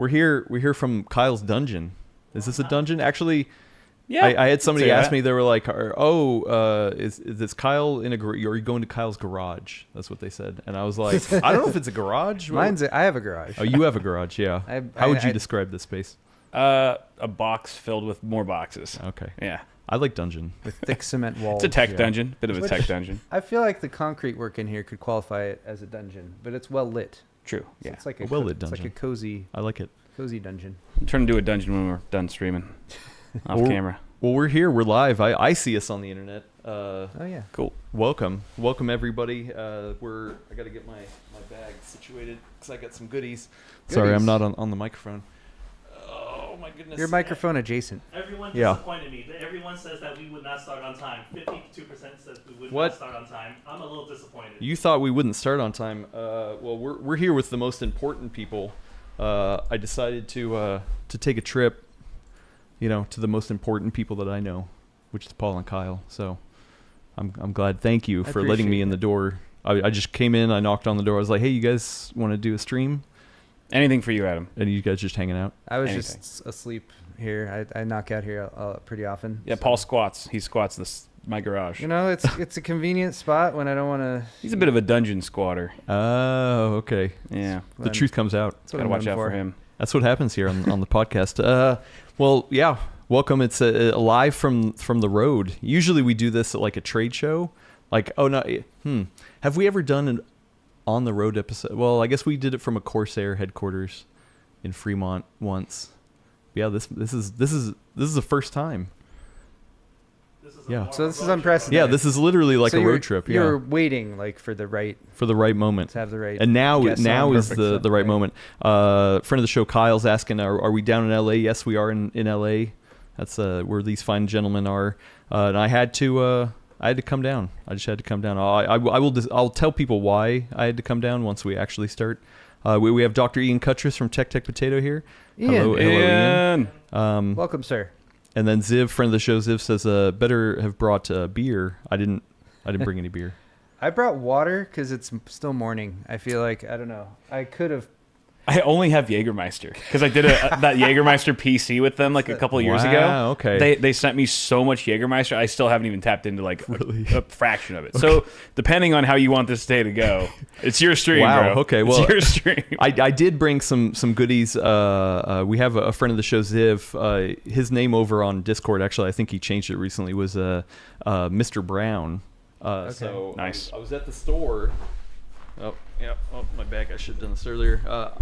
We're here from Kyle's dungeon. Is this a dungeon? Actually, Yeah. I had somebody ask me. They were like, is this Kyle in a? Are you going to Kyle's garage? That's what they said, and I was like, I don't know if it's a garage. I have a garage. Oh, you have a garage, yeah. How would you describe this space? A box filled with more boxes. Okay. Yeah. I like dungeon. With thick cement walls. It's a tech dungeon. Bit of a tech dungeon. I feel like the concrete work in here could qualify it as a dungeon, but it's well lit. True. So Yeah. it's like a well lit dungeon. It's like a cozy. I like it. Cozy dungeon. I'm trying to do a dungeon when we're done streaming off camera. Well, we're here. We're live. I see us on the internet. Oh yeah. Cool. Welcome everybody. I got to get my bag situated because I got some goodies. Sorry, I'm not on the microphone. Oh my goodness. You're microphone adjacent. Everyone disappointed me. Everyone says that we would not start on time. 52% says we would not start on time. I'm a little disappointed. You thought we wouldn't start on time. Well, we're here with the most important people. I decided to take a trip, to the most important people that I know, which is Paul and Kyle. So I'm glad. Thank you for letting me in the door. I just came in. I knocked on the door. I was like, hey, you guys want to do a stream? Anything for you, Adam. And you guys just hanging out? I was just asleep here. I knock out here pretty often. Yeah, so. Paul squats. He squats my garage. It's a convenient spot when I don't want to. He's a bit of a dungeon squatter. Oh, okay. Yeah. The truth comes out. Gotta watch out for him. That's what happens here on the podcast. Well, yeah. Welcome. It's live from the road. Usually we do this at like a trade show. Like, oh no. Have we ever done an on the road episode? Well, I guess we did it from a Corsair headquarters in Fremont once. Yeah, this is the first time. So this is unprecedented. Yeah, this is literally like a road trip. You're waiting like for the right moment to have the right. And now is the right moment. Friend of the show Kyle's asking, are we down in LA? Yes, we are in LA. That's where these fine gentlemen are. And I had to come down. I just had to come down. I'll tell people why I had to come down once we actually start. We have Dr. Ian Cuttress from Tech Potato here. Ian. Hello, Ian. Welcome, sir. And then Ziv, friend of the show, Ziv says, better have brought beer. I didn't bring any beer. I brought water because it's still morning. I feel like, I don't know. I could have. I only have Jägermeister because I did that Jägermeister PC with them like a couple of years ago. Okay. They sent me so much Jägermeister. I still haven't even tapped into like a fraction of it. Okay. So depending on how you want this day to go, it's your stream, wow. bro. Okay. Well, it's your stream. I did bring some goodies. We have a friend of the show, Ziv. His name over on Discord, actually, I think he changed it recently, was Mr. Brown. Okay. So nice. I was at the store. Oh, yeah. Oh, my bag. I should have done this earlier.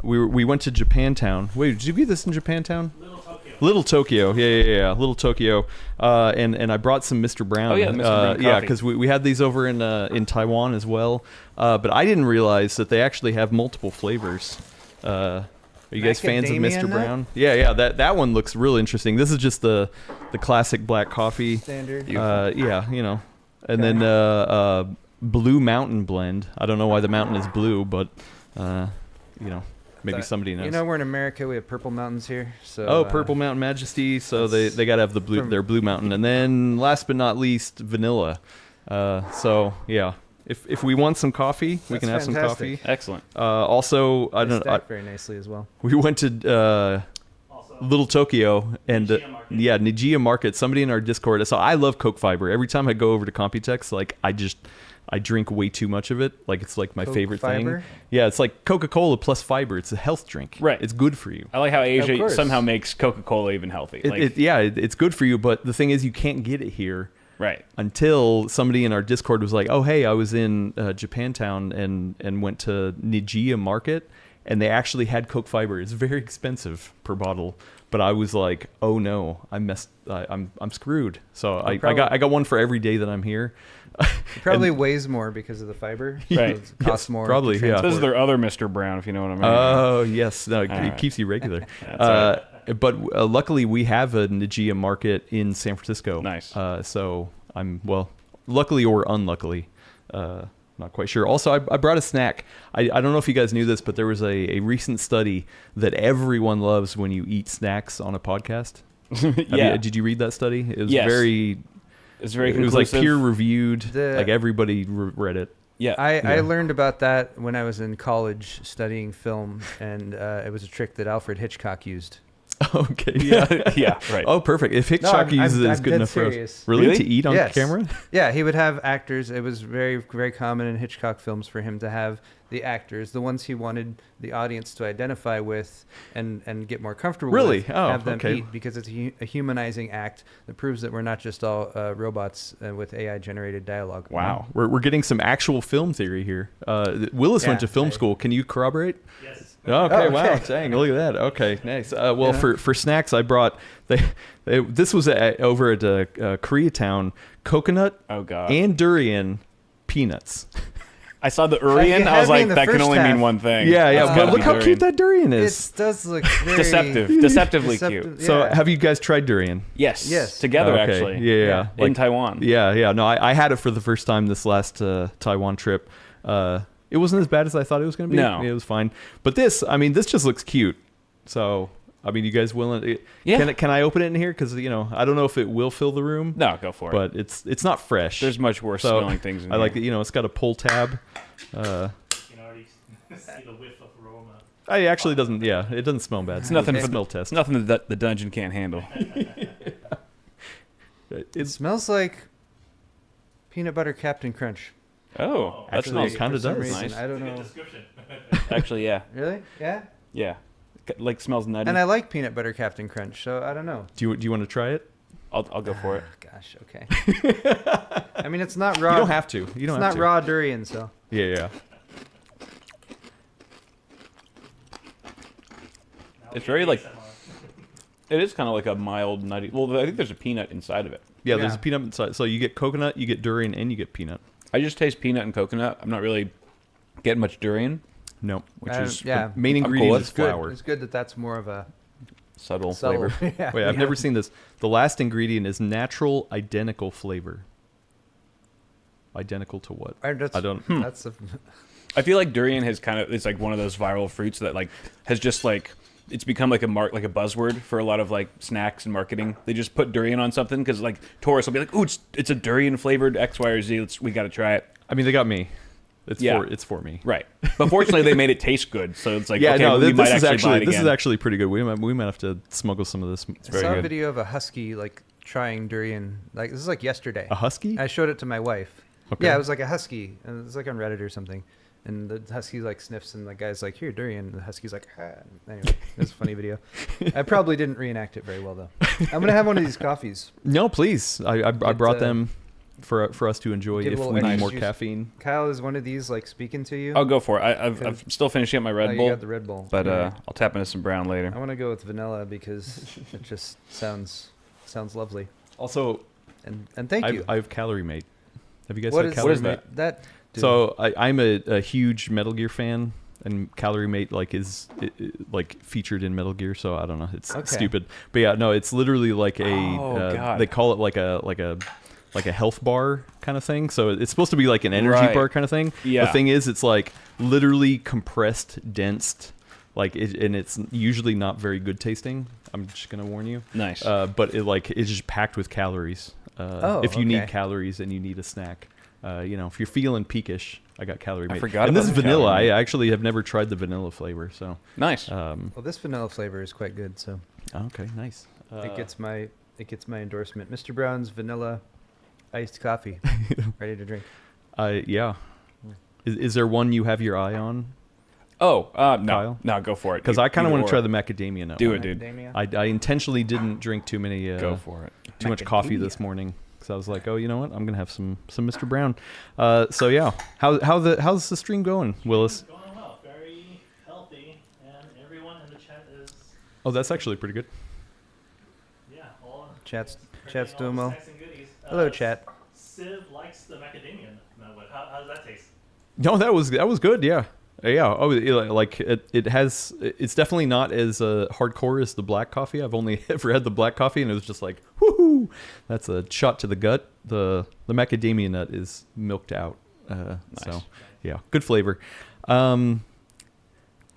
We went to Japantown. Wait, did you get this in Japantown? Little Tokyo. Yeah. Little Tokyo. And I brought some Mr. Brown. Oh yeah, Mr. Brown coffee. Yeah, because we had these over in Taiwan as well. But I didn't realize that they actually have multiple flavors. Are you guys fans of Mr. Brown? Yeah. That one looks real interesting. This is just the classic black coffee. Standard. Yeah. And then Blue Mountain blend. I don't know why the mountain is blue, but maybe somebody knows. We're in America. We have Purple Mountains here. So Purple Mountain Majesty. So they got to have their Blue Mountain, and then last but not least, vanilla. So yeah, if we want some coffee, we can have some coffee. Excellent. Also, I don't know. Very nicely as well. We went to Little Tokyo and Nijiya Market. Somebody in our Discord. So I love Coke Fiber. Every time I go over to Computex, like I drink way too much of it. Like it's like my favorite thing. Yeah, it's like Coca-Cola plus fiber. It's a health drink. Right. It's good for you. I like how Asia somehow makes Coca-Cola even healthy. It's good for you, but the thing is you can't get it here. Right. Until somebody in our Discord was like, oh, hey, I was in Japantown and went to Nijiya Market, and they actually had Coke Fiber. It's very expensive per bottle. But I was like, oh no, I'm screwed. So I got one for every day that I'm here. It probably weighs more because of the fiber. Right. It costs more. Probably, yeah. This is their other Mr. Brown, if you know what I mean. Oh, yes. No, it keeps you regular. But luckily, we have a Nijiya Market in San Francisco. Nice. So I'm, luckily or unluckily, not quite sure. Also, I brought a snack. I don't know if you guys knew this, but there was a recent study that everyone loves when you eat snacks on a podcast. Did you read that study? It was very... It's very conclusive. It was like peer reviewed. Like everybody read it. Yeah. I learned about that when I was in college studying film, and it was a trick that Alfred Hitchcock used. Okay. Yeah, right. Oh, perfect. If Hitchcock uses it, it's good dead enough for us. serious. Really? To eat on Yes. camera? Yeah, he would have actors. It was very, very common in Hitchcock films for him to have the actors, the ones he wanted the audience to identify with and get more comfortable Really? with, Oh, have them okay. eat, because it's a humanizing act that proves that we're not just all robots with AI-generated dialogue. Wow. We're getting some actual film theory here. Willis went Yeah, to film I- school. Can you corroborate? Yes. Okay, Oh, wow, okay. dang, look at that. Okay, nice. Well, Yeah. for snacks, I brought this was over at Koreatown, coconut Oh God. and durian peanuts. I saw the you Urian. I had was me like, in the that can first only half. mean one thing. Yeah, It's yeah, gotta but be look how durian. cute that durian is. It does look very Deceptively cute. deceptive. So, yeah. have you guys tried durian? Yes. Yes. Together, Okay, actually. Yeah, In Taiwan. Yeah. No, I had it for the first time this last Taiwan trip. It wasn't as bad as I thought it was going to be. No. It was fine. But this just looks cute. So, I mean, you guys willing? Yeah. Can I open it in here? Because I don't know if it will fill the room. No, go for it. But it's not fresh. There's much worse So, smelling things in I like here. it. It's got a pull tab. You can already see the whiff of aroma. It actually doesn't. Yeah, it doesn't smell bad. It's nothing It's for a smell the, test. It's nothing that the dungeon can't handle. It It's smells like peanut butter Captain Crunch. Oh, that Actually, smells it kinda for some does. reason. Nice. I don't Good know. description. Actually, yeah. Really? Yeah. Yeah. Like smells nutty. And I like peanut butter Captain Crunch, so I don't know. do you want to try it? I'll go for it. Gosh, okay. I mean, it's not raw. You don't have to. You don't It's have not to. raw durian, so. Yeah. Now It's we very, get like- ASMR. It is kind of like a mild nutty. Well, I think there's a peanut inside of it. Yeah, there's Yeah. a peanut inside. So you get coconut, you get durian, and you get peanut. I just taste peanut and coconut. I'm not really getting much durian, No. which is yeah. Main I'm cool ingredient with is It's good. flour. It's good that that's more of a subtle subtle flavor. yeah. Wait, I've never seen this. The last ingredient is natural identical flavor. Identical to what? I don't. That's a, I feel like durian has it's like one of those viral fruits that like has just like it's become like a buzzword for a lot of like snacks and marketing. They just put durian on something because like tourists will be like, "Ooh, it's a durian flavored X, Y, or Z. We got to try it." I mean, they got me. Yeah. It's for me. Right. But fortunately, they made it taste good, so it's like Yeah, okay, no. we might This is buy it actually this is again. actually pretty good. We might have to smuggle some of this. I very saw a good. video of a husky like trying durian. Like this is like yesterday. A husky? I showed it to my wife. Okay. Yeah, it was like a husky. And it was like on Reddit or something. And the husky like sniffs, and the guy's like, "Here, durian." And the husky's like, "Ah." Anyway, it was a funny video. I probably didn't reenact it very well though. I'm gonna have one of these coffees. No, please. I brought uh, them for us to enjoy get a if little we need extra more juice. caffeine. Kyle, is one of these like speaking to you? I'll go for it. I'm still finishing up my Oh, Red you Bull, got the Red Bull. but Alright. I'll tap into some brown later. I want to go with vanilla because it just sounds lovely. Also, And thank you. I have Calorie Mate. Have you guys What had is Calorie is Mate? that? Dude. So I'm a huge Metal Gear fan, and Calorie Mate is like featured in Metal Gear. So I don't know, it's Okay. stupid, but yeah, no, it's literally like a Oh, God. they call it like a health bar kind of thing. So it's supposed to be like an energy Right. bar kind of thing. Yeah. The thing is, it's like literally compressed, dense, and it's usually not very good tasting. I'm just gonna warn you. Nice. But it's just packed with calories. If you need calories and you need a snack, if you're feeling peakish, I got Calorie Mate. forgot And this about is the vanilla. Calorie Mate. I actually have never tried the vanilla flavor. So, Nice. Well, this vanilla flavor is quite good, so okay, nice. it gets my endorsement. Mr. Brown's vanilla iced coffee, ready to drink. Yeah. Is there one you have your eye on? No, Kyle? no, go for it. Because I kind of Either want to try or. the macadamia nut. Do one. it, dude. Macadamia? I intentionally didn't drink too many. Go for it. Too much coffee this morning. So I was like, oh, you know what? I'm gonna have some Mr. Brown. So yeah, how's the stream going, Willis? Going well, very healthy, and everyone in the chat is Oh, that's actually pretty good. all Chat's all doing the well. snacks and goodies. Hello, chat. Civ likes the macadamia nut. How does that taste? No, that was good. Yeah. Oh, it's definitely not as hardcore as the black coffee. I've only ever had the black coffee, and it was just like, whoo, that's a shot to the gut. The macadamia nut is milked out. So yeah, good flavor.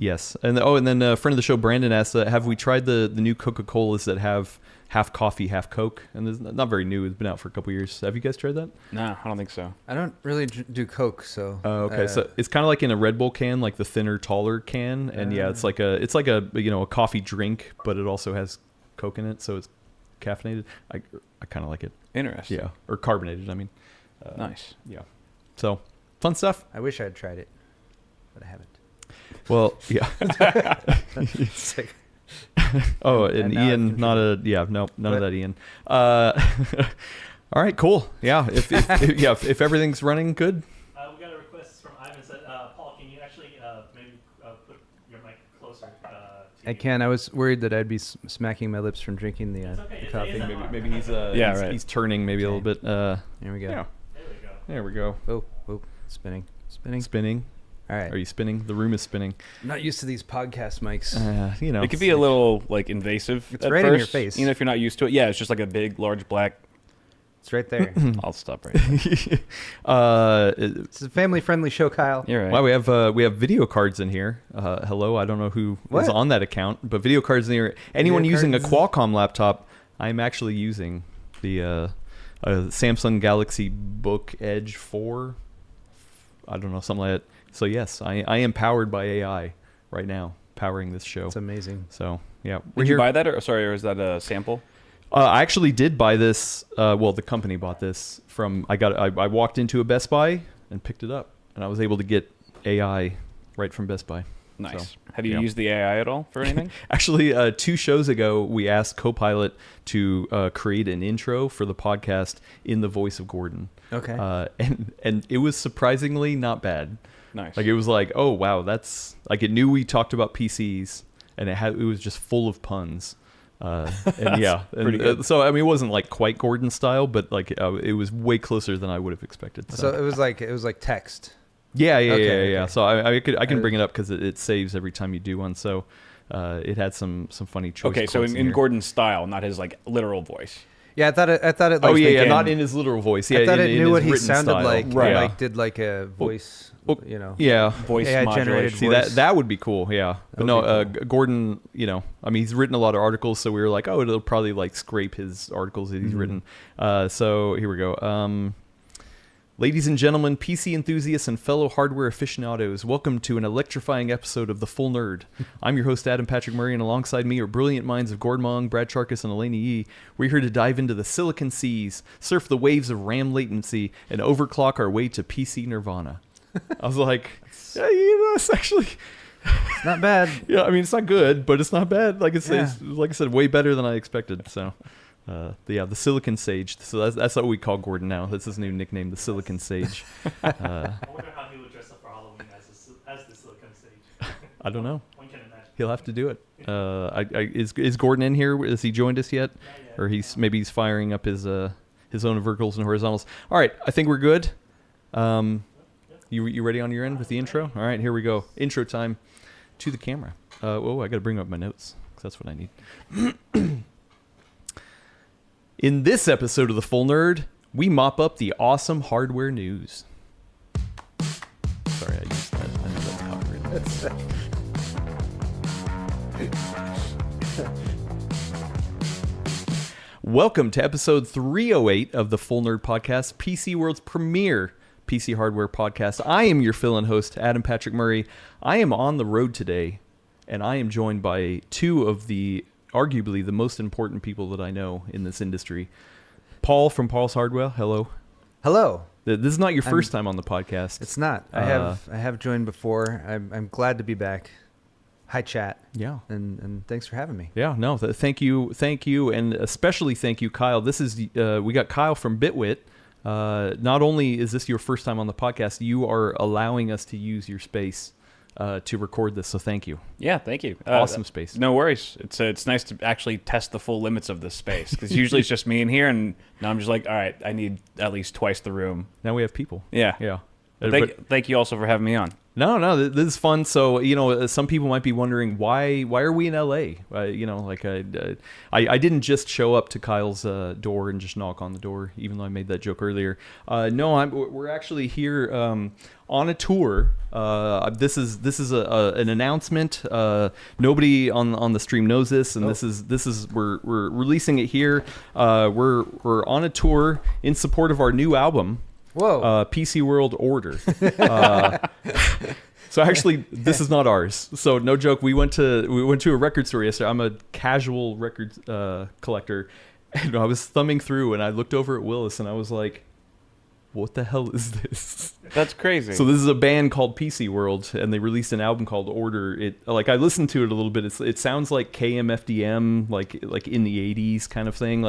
Yes, and then a friend of the show, Brandon, asked, "Have we tried the new Coca-Colas that have half coffee, half Coke?" And it's not very new; it's been out for a couple years. Have you guys tried that? No, I don't think so. I don't really do Coke, so. Oh, okay. So it's kind of like in a Red Bull can, like the thinner, taller can, and yeah, it's like a a coffee drink, but it also has Coke in it, so it's caffeinated. I kind of like it. Interesting. Yeah, or carbonated. I mean, Nice. yeah. So fun stuff. I wish I had tried it, but I haven't. Well, yeah. It's like, Oh, And and now I Ian, can none of that, Ian. All right, cool. Yeah, if everything's running good. We got a request from Ivan. Said, Paul, can you actually maybe put your mic closer? To I can. I was worried that I'd be smacking my lips from drinking the, It's okay. the It's coffee. ASMR. Maybe he's Yeah, he's, right. he's turning maybe a little bit. Here we go. Yeah, There we go. there we go. Oh, spinning. Spinning. All right. Are you spinning? The room is spinning. I'm not used to these podcast mics. It could be a little like invasive. It's at right first, in your face. You know, if you're not used to it. Yeah, it's just like a big, large black. It's right there. I'll stop right there. It's a family-friendly show, Kyle. You're right. Wow, we have video cards in here. Hello, I don't know who is What? on that account, but video cards in here. Anyone Video using a cards? Qualcomm laptop, I'm actually using the Samsung Galaxy Book Edge 4. I don't know, something like that. So yes, I am powered by AI right now, powering this show. It's amazing. So yeah, we're Did here. you buy that, or is that a sample? I actually did buy this. Well, the company bought this from. I walked into a Best Buy and picked it up, and I was able to get AI right from Best Buy. Nice. So, Have you yeah. used the AI at all for anything? Actually, 2 shows ago, we asked Copilot to create an intro for the podcast in the voice of Gordon. Okay. And it was surprisingly not bad. Nice. Like it was like, oh wow, that's like it knew we talked about PCs, and it was just full of puns. And yeah, pretty good. So I mean, it wasn't like quite Gordon style, but like it was way closer than I would have expected. So it was like text. Yeah. Okay. So I can bring it up because it saves every time you do one. So it had some funny choice. Okay, so quotes in here. Gordon's style, not his like literal voice. Yeah, I thought it. Like, Oh yeah, thinking- not in his literal voice. Yeah, I thought in it knew his what he written sounded style. like. Right. Like did like a voice. Well, You know. Yeah. Voice AI generated modulation. See voice. that would be cool. Yeah. But That no, would be Gordon. I mean, he's written a lot of articles, so we were like, oh, it'll probably like scrape his articles that he's written. So here we go. Ladies and gentlemen, PC enthusiasts and fellow hardware aficionados, welcome to an electrifying episode of The Full Nerd. I'm your host, Adam Patrick Murray, and alongside me are brilliant minds of Gord Mong, Brad Charkis, and Eleni Yee. We're here to dive into the silicon seas, surf the waves of RAM latency, and overclock our way to PC nirvana. I was like, yeah, it's actually... It's not bad. Yeah, I mean, it's not good, but it's not bad. Like Yeah. it's like I said, way better than I expected. So, the Silicon Sage. So that's what we call Gordon now. That's his new nickname, the Silicon Sage. I wonder how he would dress up for Halloween as the Silicon Sage. I don't know. One can imagine. He'll have to do it. Is Gordon in here? Has he joined us yet? Not yet. Or maybe he's firing up his own verticals and horizontals. All right, I think we're good. You ready on your end with the intro? All right, here we go. Intro time to the camera. I got to bring up my notes because that's what I need. In this episode of The Full Nerd, we mop up the awesome hardware news. Sorry, I used that. I know that's copyrighted. Welcome to episode 308 of the Full Nerd Podcast, PC World's premier PC hardware podcast. I am your fill-in host, Adam Patrick Murray. I am on the road today, and I am joined by 2 of the arguably the most important people that I know in this industry. Paul from Paul's Hardware. Hello. Hello. This is not your first time on the podcast. It's not. I have joined before. I'm glad to be back. Hi, chat. Yeah. And thanks for having me. Yeah, no, thank you, and especially thank you, Kyle. This is we got Kyle from Bitwit. Not only is this your first time on the podcast, you are allowing us to use your space to record this. So thank you. Yeah, thank you. Awesome space. No worries. It's nice to actually test the full limits of this space because usually it's just me in here, and now I'm just like, all right, I need at least twice the room. Now we have people. Yeah. Yeah. Thank you also for having me on. No, this is fun. So, some people might be wondering why are we in LA? I didn't just show up to Kyle's door and just knock on the door, even though I made that joke earlier. We're actually here on a tour. This is an announcement. Nobody on the stream knows this, and this is we're releasing it here. We're on a tour in support of our new album. Whoa. PCWorld Order. So actually, this is not ours. So no joke. We went to a record store yesterday. I'm a casual record collector, and I was thumbing through, and I looked over at Willis, and I was like, "What the hell is this?" That's crazy. So this is a band called PC and they released an album called Order. I listened to it a little bit. It sounds like KMFDM, like in the 80s kind of thing.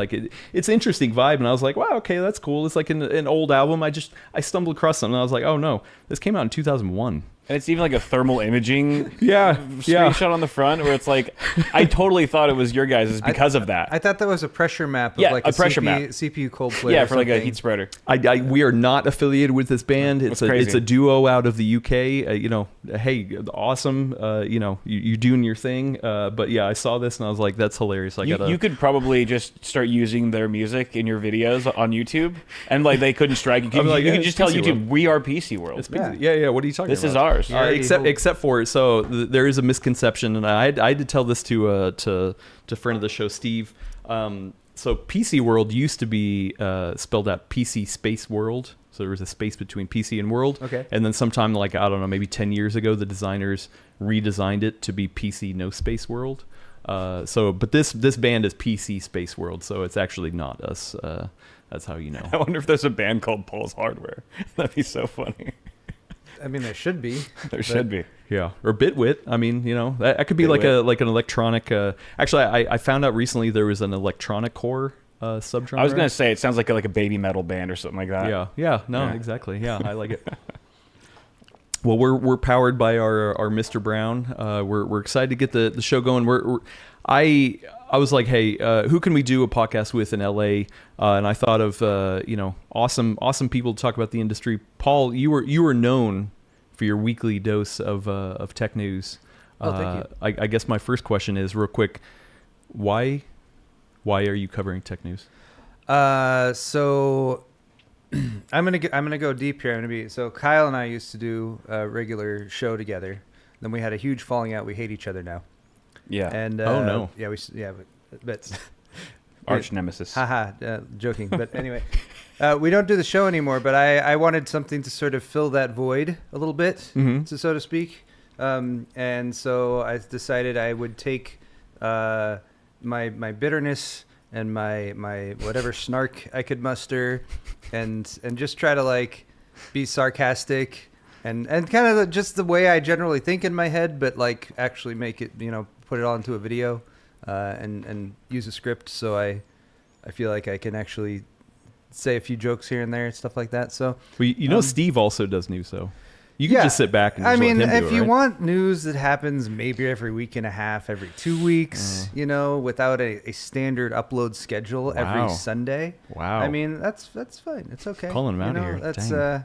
It's interesting vibe, and I was like, wow, okay, that's cool. It's like an old album. I stumbled across something, and I was like, oh no, this came out in 2001. And it's even like a thermal imaging screenshot screenshot on the front where it's like, I totally thought it was your guys' because of that. I thought that was a pressure map of a pressure map. CPU cold plate. Yeah, for like a heat spreader. We are not affiliated with this band. It's a duo out of the UK. Hey, awesome. You're doing your thing. But yeah, I saw this and I was like, that's hilarious. You could probably just start using their music in your videos on YouTube, and like they couldn't strike you. You can just tell YouTube, World. We are PC World. Yeah. What are you talking about? This is ours. Except for there is a misconception, and I had to tell this to friend of the show, Steve. So PC World used to be spelled out PC Space World. So there was a space between PC and World. Okay. And then sometime maybe 10 years ago, the designers redesigned it to be PC No Space World. But this band is PC Space World, so it's actually not us. That's how you know. I wonder if there's a band called Paul's Hardware. That'd be so funny. I mean, there should be. There should be. Yeah, or Bitwit. I mean, that could be Bitwit. like an electronic. Actually, I found out recently there was an electronic core subgenre. I was gonna say it sounds like a baby metal band or something like that. Yeah, exactly. Yeah, I like it. Well, we're powered by our Mr. Brown. We're excited to get the show going. I was like, hey, who can we do a podcast with in LA? And I thought of awesome people to talk about the industry. Paul, you were known for your weekly dose of tech news. Oh, thank you. I guess my first question is real quick, why are you covering tech news? So I'm gonna go deep here. So Kyle and I used to do a regular show together. Then we had a huge falling out. We hate each other now. Yeah. And oh no. Yeah, but arch nemesis. Haha, joking. But anyway, we don't do the show anymore. But I wanted something to sort of fill that void a little bit, so to speak. And so I decided I would take my bitterness and my whatever snark I could muster, and just try to be sarcastic and kind of just the way I generally think in my head, but actually make it, put it onto a video, and use a script. So I feel like I can actually say a few jokes here and there and stuff like that. So Steve also does news, so you can just sit back and just let him do if it, you right? want news that happens maybe every week and a half, every 2 weeks, without a standard upload schedule every Sunday. Wow. I mean, that's fine. It's okay. Calling him out of here. That's Dang.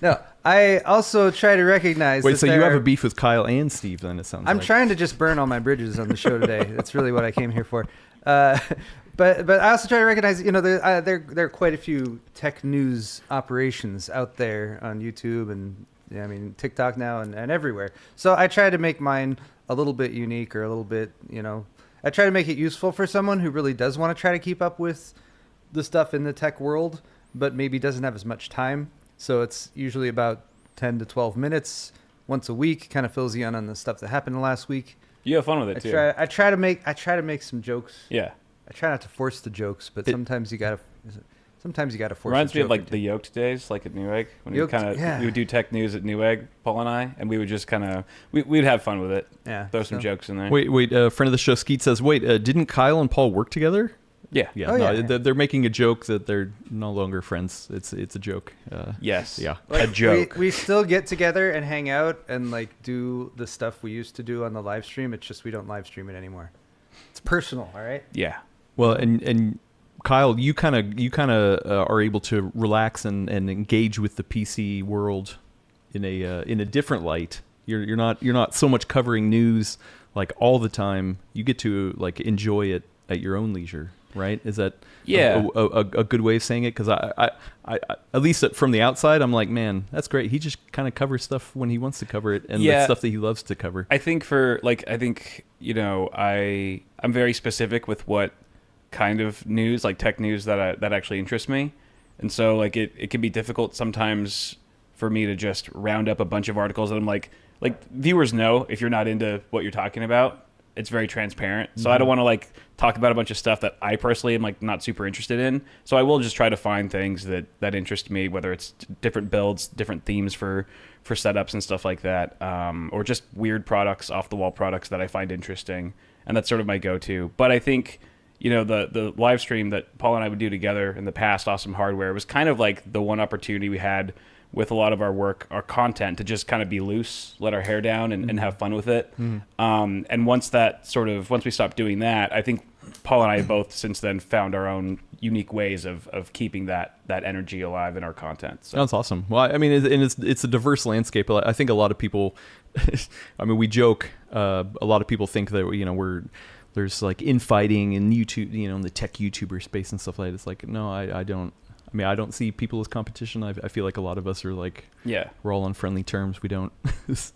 no. I also try to recognize. Wait, so you have a beef with Kyle and Steve? Then it sounds. I'm trying to just burn all my bridges on the show today. That's really what I came here for. But I also try to recognize, there are quite a few tech news operations out there on YouTube and TikTok now and everywhere. So I try to make mine a little bit unique, or a little bit, I try to make it useful for someone who really does want to try to keep up with the stuff in the tech world, but maybe doesn't have as much time. So it's usually about 10 to 12 minutes once a week, kind of fills you in on the stuff that happened last week. You have fun with it too. I try to make some jokes. Yeah. I try not to force the jokes, but sometimes you gotta force. Reminds the me joke of the Yoked days, at Newegg, when we would do tech news at Newegg, Paul and I, and we would just we'd have fun with it. Yeah. Throw some jokes in there. Wait. Friend of the show, Skeet says, wait, didn't Kyle and Paul work together? Yeah. Yeah. Oh, no, yeah. They're making a joke that they're no longer friends. It's a joke. Yes. Yeah. A joke. We still get together and hang out and do the stuff we used to do on the live stream. It's just we don't live stream it anymore. It's personal, all right? Yeah. Well, and Kyle, you kind of are able to relax and engage with the PC world in a different light. You're not so much covering news like all the time. You get to like enjoy it at your own leisure, right? Is that a good way of saying it? Because I at least from the outside, I'm like, man, that's great. He just kind of covers stuff when he wants to cover it, and the stuff that he loves to cover. I think I'm very specific with what kind of news, like tech news, that actually interests me, and so like it can be difficult sometimes for me to just round up a bunch of articles that I'm like viewers know if you're not into what you're talking about. It's very transparent. So I don't want to like talk about a bunch of stuff that I personally am like not super interested in. So I will just try to find things that interest me, whether it's different builds, different themes for setups and stuff like that, or just weird products, off the wall products that I find interesting. And that's sort of my go-to. But I think, the live stream that Paul and I would do together in the past, Awesome Hardware, was kind of like the one opportunity we had with a lot of our work, our content, to just kind of be loose, let our hair down, and have fun with it. And once we stopped doing that, I think Paul and I have both since then found our own unique ways of keeping that energy alive in our content. So. That's awesome. Well, I mean, it's a diverse landscape. I think a lot of people, I mean, we joke. A lot of people think that there's like infighting in YouTube, in the tech YouTuber space and stuff like that. It's like, no, I don't. I mean, I don't see people as competition. I feel like a lot of us are like, we're all on friendly terms. We don't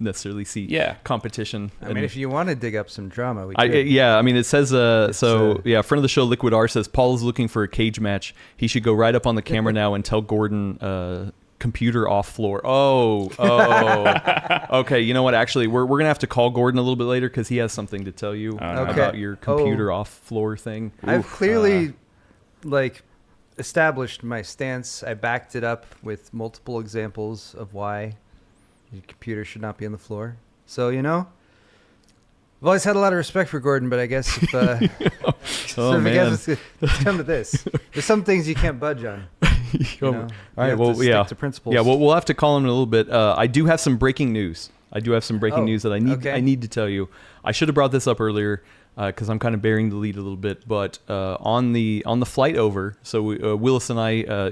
necessarily see competition. I mean, if you want to dig up some drama, we could. I mean, it says, friend of the show, Liquid R, says, Paul is looking for a cage match. He should go right up on the camera now and tell Gordon, computer off floor. Oh. Okay, you know what? Actually, we're going to have to call Gordon a little bit later because he has something to tell you about your computer off floor thing. I've clearly, established my stance. I backed it up with multiple examples of why your computer should not be on the floor. So, I've always had a lot of respect for Gordon, but I guess if, it's come to this, there's some things you can't budge on. All right. Well, stick to principles. Yeah. Well, we'll have to call him in a little bit. I do have some breaking news. News that I need to tell you. I should have brought this up earlier because I'm kind of bearing the lead a little bit. But on the flight over, so Willis and I. I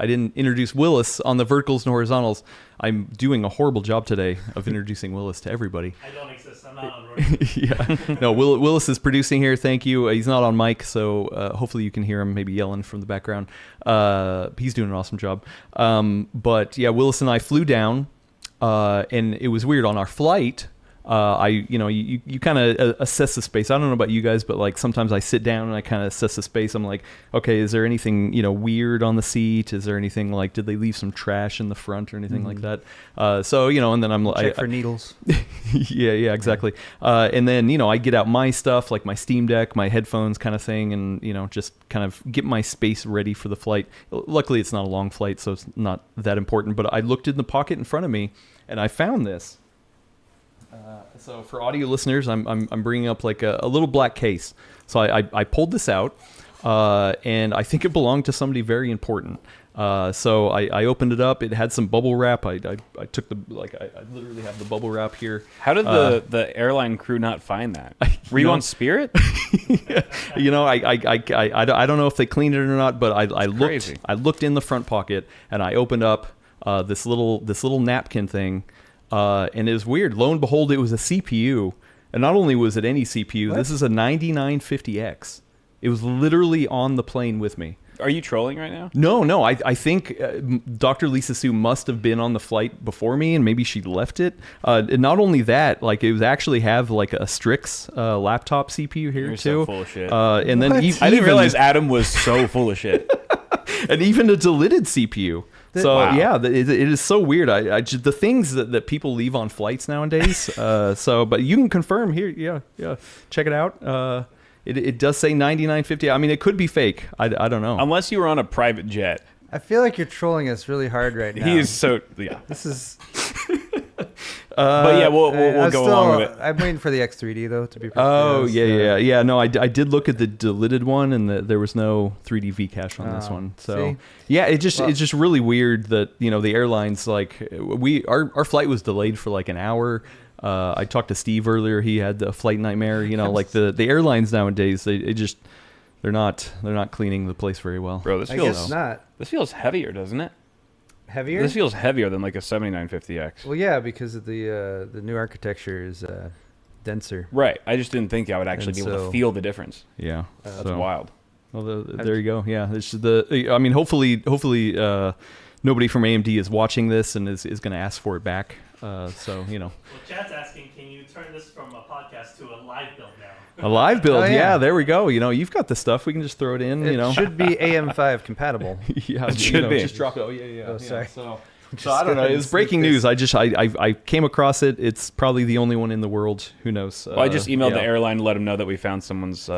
didn't introduce Willis on the verticals and horizontals. I'm doing a horrible job today of introducing Willis to everybody. I don't exist. I'm not on road. Yeah. No, Willis is producing here. Thank you. He's not on mic, so hopefully you can hear him maybe yelling from the background. He's doing an awesome job. But yeah, Willis and I flew down. And it was weird on our flight. You kind of assess the space. I don't know about you guys, but like sometimes I sit down and I kind of assess the space. I'm like, okay, is there anything weird on the seat? Is there anything like did they leave some trash in the front or anything like that? And then I'm like, check for needles. yeah, exactly. And then I get out my stuff like my Steam Deck, my headphones, kind of thing, and just kind of get my space ready for the flight. Luckily, it's not a long flight, so it's not that important. But I looked in the pocket in front of me, and I found this. So for audio listeners, I'm bringing up like a little black case. So I pulled this out, and I think it belonged to somebody very important. So I opened it up. It had some bubble wrap. I took I literally have the bubble wrap here. How did the airline crew not find that? Were you on Spirit? Yeah. I don't know if they cleaned it or not, but I looked in the front pocket and I opened up this little napkin thing. And it was weird. Lo and behold, it was a CPU. And not only was it any CPU, this is a 9950X. It was literally on the plane with me. Are you trolling right now? No. I think Dr. Lisa Sue must have been on the flight before me, and maybe she left it. And not only that, like it was actually have like a Strix laptop CPU here. You're too. So full of shit. And then I didn't realize Adam was so full of shit. And even a deleted CPU. Wow. It is so weird. The things that people leave on flights nowadays. But you can confirm here. Yeah. Check it out. It does say 9950. I mean, it could be fake. I don't know. Unless you were on a private jet. I feel like you're trolling us really hard right now. He is so yeah. This is. But yeah, we'll go along with it. I'm waiting for the X3D though to be. Oh yeah. No, I did look at the deleted one, and there was no 3D Vcache on this one. So yeah, it's just really weird that the airlines like our flight was delayed for like an hour. I talked to Steve earlier. He had a flight nightmare. Like the airlines nowadays, they just They're not cleaning the place very well. Bro, this I feels guess not. this feels heavier, doesn't it? Heavier? This feels heavier than like a 7950X. Well, yeah, because of the new architecture is denser. Right. I just didn't think I would actually And be able so- to feel the difference. Yeah. That's so- wild. Well, there you go. Yeah, it's I mean, hopefully, nobody from AMD is watching this and is going to ask for it back. So Well, Chad's asking, can you turn this from a podcast to a live build now? a live build. Oh, yeah. yeah. There we go. You've got the stuff. We can just throw it in. It should be AM5 compatible. Yeah, It should be. Just drop it. Oh yeah. Oh, sorry. So I don't know. It's breaking news. I came across it. It's probably the only one in the world. Who knows? Well, I just emailed the yeah. airline to let them know that we found someone's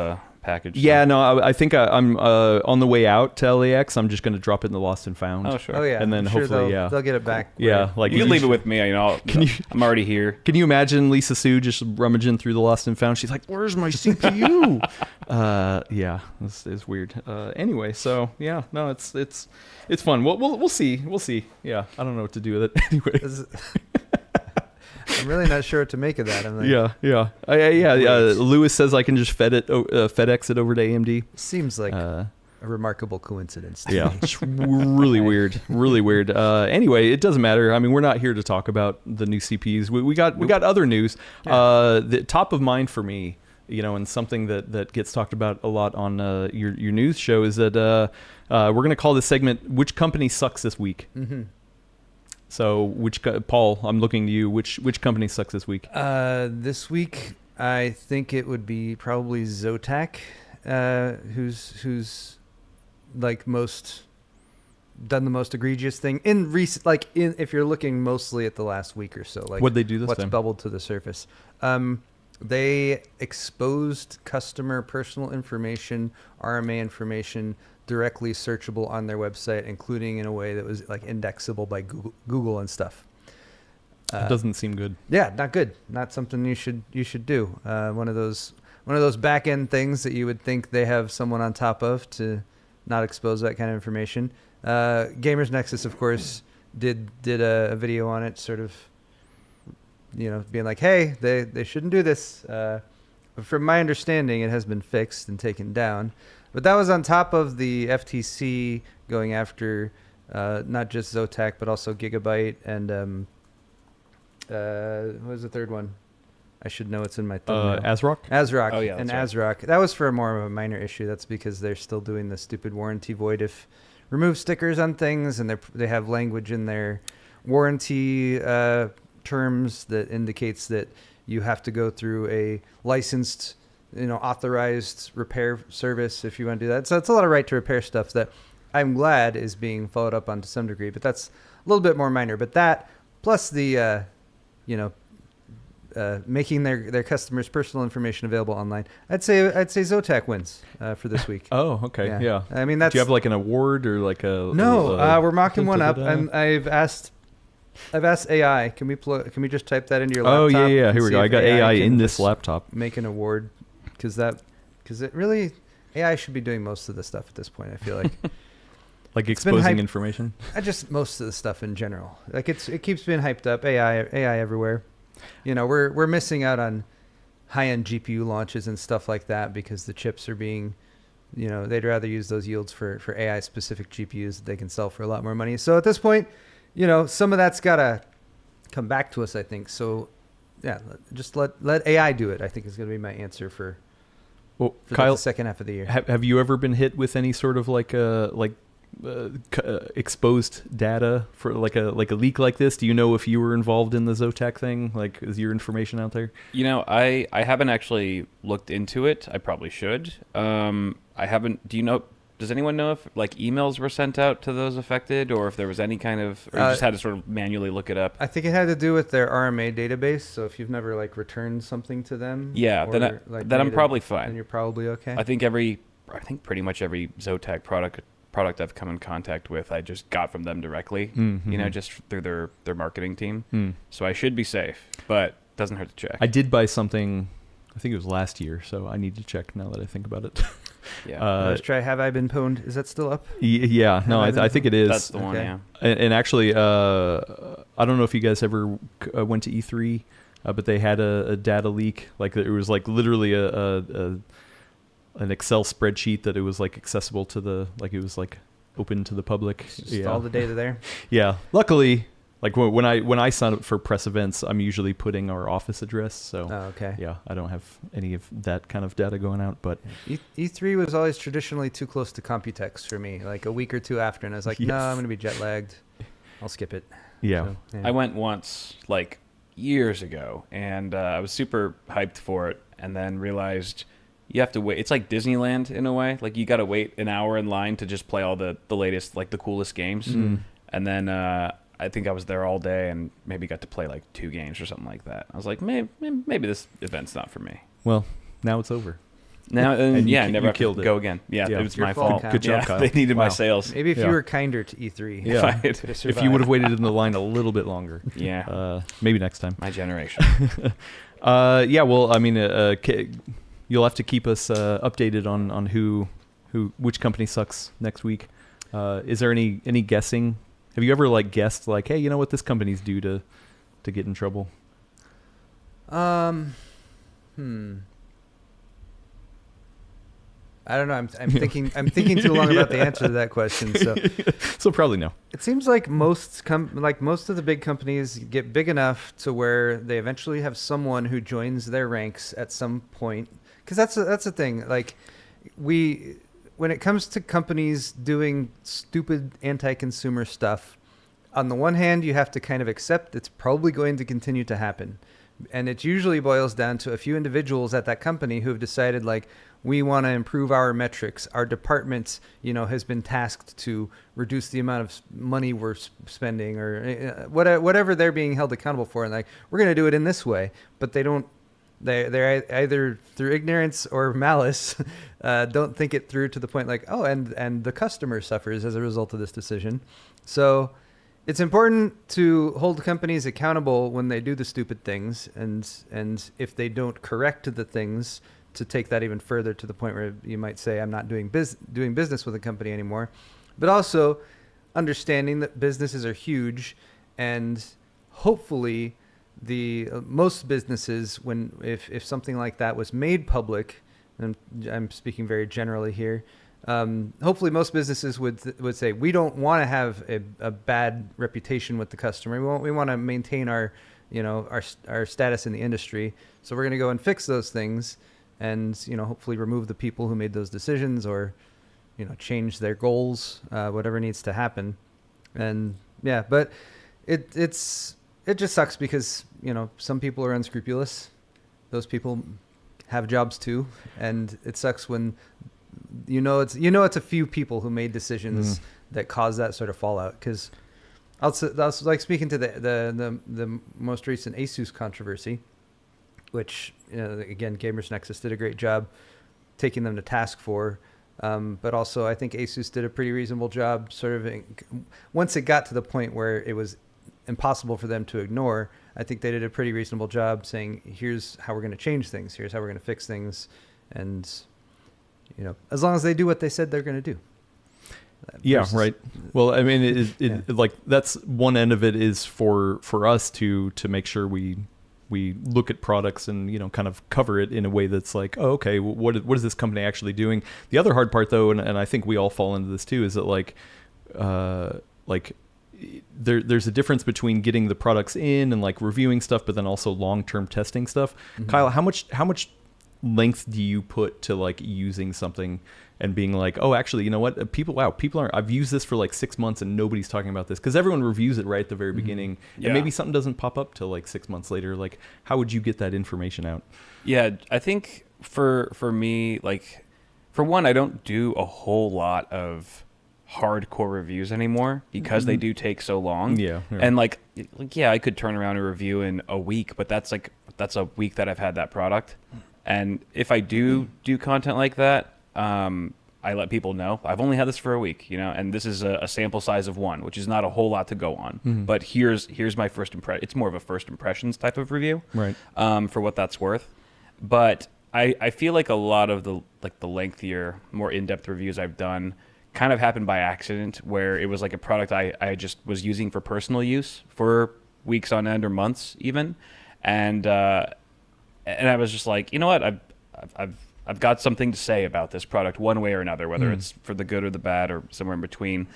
package. Yeah, no, I think I'm on the way out to LAX. I'm just going to drop it in the Lost and Found. Oh, sure. Oh yeah, And then I'm sure hopefully, they'll get it back. Yeah, like You can leave it with me. I'm already here. Can you imagine Lisa Sue just rummaging through the Lost and Found? She's like, "Where's my CPU?" Yeah, it's weird. Anyway, so yeah, no, it's fun. We'll see. We'll see. Yeah, I don't know what to do with it. Anyway. I'm really not sure what to make of that. I'm like, Yeah. Lewis says I can just FedEx it over to AMD. seems like a remarkable coincidence. To Yeah, me. it's really weird. Really weird. Anyway, it doesn't matter. I mean, we're not here to talk about the new CPs. We got other news. The top of mind for me, and something that gets talked about a lot on your news show is that we're going to call this segment "Which Company Sucks This Week." Mm-hmm. So, Paul? I'm looking to you. Which company sucks this week? This week, I think it would be probably Zotac, who's like done the most egregious thing in recent. If you're looking mostly at the last week or so, like What'd they do this what's time? bubbled to the surface. They exposed customer personal information, RMA information, directly searchable on their website, including in a way that was like indexable by Google and stuff. It doesn't seem good. Yeah, not good. Not something you should do. One of those back end things that you would think they have someone on top of to not expose that kind of information. Gamers Nexus, of course, did a video on it, sort of, being like, hey, they shouldn't do this. From my understanding, it has been fixed and taken down. But that was on top of the FTC going after not just Zotac, but also Gigabyte and what was the third one? I should know. It's in my thumbnail. ASRock? ASRock. Oh, yeah, and that's ASRock. That was for more of a minor issue. That's because they're still doing the stupid warranty void if remove stickers on things, and they have language in their warranty terms that indicates that you have to go through a licensed, authorized repair service if you want to do that. So it's a lot of right to repair stuff that I'm glad is being followed up on to some degree, but that's a little bit more minor. But that plus the making their customers' personal information available online, I'd say Zotac wins for this week. Oh, okay. Yeah. I mean, that's Do you have like an award or like a? no. We're mocking one up, and I've asked AI. Can we just type that into your laptop? Oh yeah. and Here we see go. I if got AI can in this just laptop. Make an award because it really AI should be doing most of the stuff at this point. I feel like. Like It's been exposing hyped- information. Just most of the stuff in general. Like it keeps being hyped up. AI everywhere. We're missing out on high-end GPU launches and stuff like that because the chips are being, they'd rather use those yields for AI specific GPUs that they can sell for a lot more money. So at this point, some of that's got to come back to us, I think. So yeah, just let AI do it. I think is going to be my answer for Kyle, the second half of the year. have you ever been hit with any sort of exposed data for like a leak like this? Do you know if you were involved in the Zotac thing? Like, is your information out there? I haven't actually looked into it. I probably should. I haven't. Does anyone know if like emails were sent out to those affected, or if there was any kind of, or you just had to sort of manually look it up? I think it had to do with their RMA database. So if you've never returned something to them, Yeah, or, then I'm probably then fine. you're probably okay. I think pretty much every Zotac product I've come in contact with, I just got from them directly. Mm-hmm. Just through their marketing team. Mm. So I should be safe, but doesn't hurt to check. I did buy something, I think it was last year, so I need to check now that I think about it. Yeah. Let's try Have I Been Pwned? Is that still up? Yeah, no, I think it is. That's the one. Okay. Yeah. And actually, I don't know if you guys ever went to E3, but they had a data leak. Like it was like literally an Excel spreadsheet that it was like accessible to it was like open to the public. Just all the data there. Yeah. Luckily, like when I sign up for press events, I'm usually putting our office address. So okay. yeah, I don't have any of that kind of data going out. But E3 was always traditionally too close to Computex for me, like a week or two after, and I was like, no, I'm going to be jet lagged. I'll skip it. Yeah. So, yeah. I went once, like years ago, and I was super hyped for it, and then realized you have to wait. It's like Disneyland in a way. Like you got to wait an hour in line to just play all the latest, like the coolest games. And then I think I was there all day and maybe got to play like 2 games or something like that. I was like, maybe this event's not for me. Well, now it's over. Now, And yeah, I you never have killed to it. go again. Yeah, Yeah. it was Your my fault, fault. Kyle. Good job, Yeah, Kyle. they needed Wow. my sales. Maybe if Yeah. you were kinder to E3. Yeah. If you would have waited in the line a little bit longer. Yeah, Maybe next time. my generation. Yeah, well, I mean, you'll have to keep us updated on which company sucks next week. Is there any guessing? Have you ever like guessed like, hey, you know what this company's due to get in trouble? I don't know. I'm thinking too long about the answer to that question. So So probably no. it seems like most of the big companies get big enough to where they eventually have someone who joins their ranks at some point. Because that's the thing. Like when it comes to companies doing stupid anti-consumer stuff, on the one hand, you have to kind of accept it's probably going to continue to happen. And it usually boils down to a few individuals at that company who have decided, like, we want to improve our metrics. Our department, has been tasked to reduce the amount of money we're spending, or whatever they're being held accountable for. And like, we're going to do it in this way, but they don't. They're either through ignorance or malice, don't think it through to the point like, oh, and the customer suffers as a result of this decision. So it's important to hold companies accountable when they do the stupid things, and if they don't correct the things, to take that even further to the point where you might say, I'm not doing business with a company anymore. But also understanding that businesses are huge, and hopefully most businesses, if something like that was made public, and I'm speaking very generally here, hopefully most businesses would say, we don't want to have a bad reputation with the customer. We want to maintain our status in the industry. So we're going to go and fix those things, and hopefully remove the people who made those decisions, or change their goals, whatever needs to happen. And yeah, but it just sucks because some people are unscrupulous. Those people have jobs too, and it sucks when it's a few people who made decisions that cause that sort of fallout. Because that's like speaking to the most recent Asus controversy, which again, Gamers Nexus did a great job taking them to task for. But also, I think Asus did a pretty reasonable job. Once it got to the point where it was impossible for them to ignore, I think they did a pretty reasonable job saying, here's how we're going to change things. Here's how we're going to fix things. And, as long as they do what they said they're going to do. Yeah, right. Well, I mean, like that's one end of it is for us to make sure we look at products and, kind of cover it in a way that's like, oh, okay, what is this company actually doing? The other hard part though, and I think we all fall into this too, is that like there's a difference between getting the products in and like reviewing stuff, but then also long-term testing stuff. Mm-hmm. Kyle, how much length do you put to like using something and being like, oh, actually, you know what? People aren't, I've used this for like 6 months and nobody's talking about this, because everyone reviews it right at the very beginning. Yeah. And maybe something doesn't pop up till like 6 months later. Like, how would you get that information out? Yeah, I think for me, like, for one, I don't do a whole lot of hardcore reviews anymore because they do take so long. Yeah. And like, I could turn around a review in a week, but that's a week that I've had that product. And if I do content like that, I let people know I've only had this for a week, and this is a sample size of 1, which is not a whole lot to go on. Mm-hmm. But here's my first impression. It's more of a first impressions type of review, right? For what that's worth. But I feel like a lot of the lengthier, more in-depth reviews I've done kind of happened by accident, where it was like a product I just was using for personal use for weeks on end or months even, and I was just like, you know what, I've I've got something to say about this product one way or another, whether it's for the good or the bad or somewhere in between.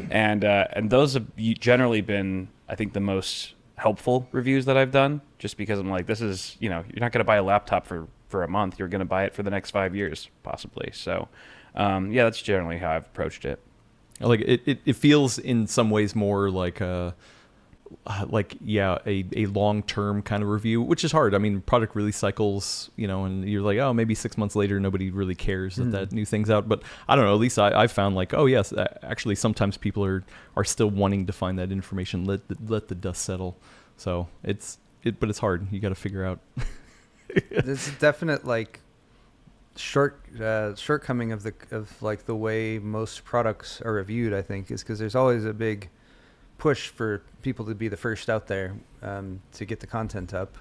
And those have generally been, I think, the most helpful reviews that I've done, just because I'm like, this is, you're not going to buy a laptop for a month. You're going to buy it for the next 5 years, possibly. So, that's generally how I've approached it. Like it feels in some ways more like a long-term kind of review, which is hard. I mean, product release cycles, and you're like, oh, maybe 6 months later, nobody really cares that new thing's out. But I don't know, at least I've found like, oh yes, actually sometimes people are still wanting to find that information, let the dust settle. So but it's hard. You got to figure out. There's a definite like shortcoming of the way most products are reviewed, I think, is because there's always a big push for people to be the first out there to get the content up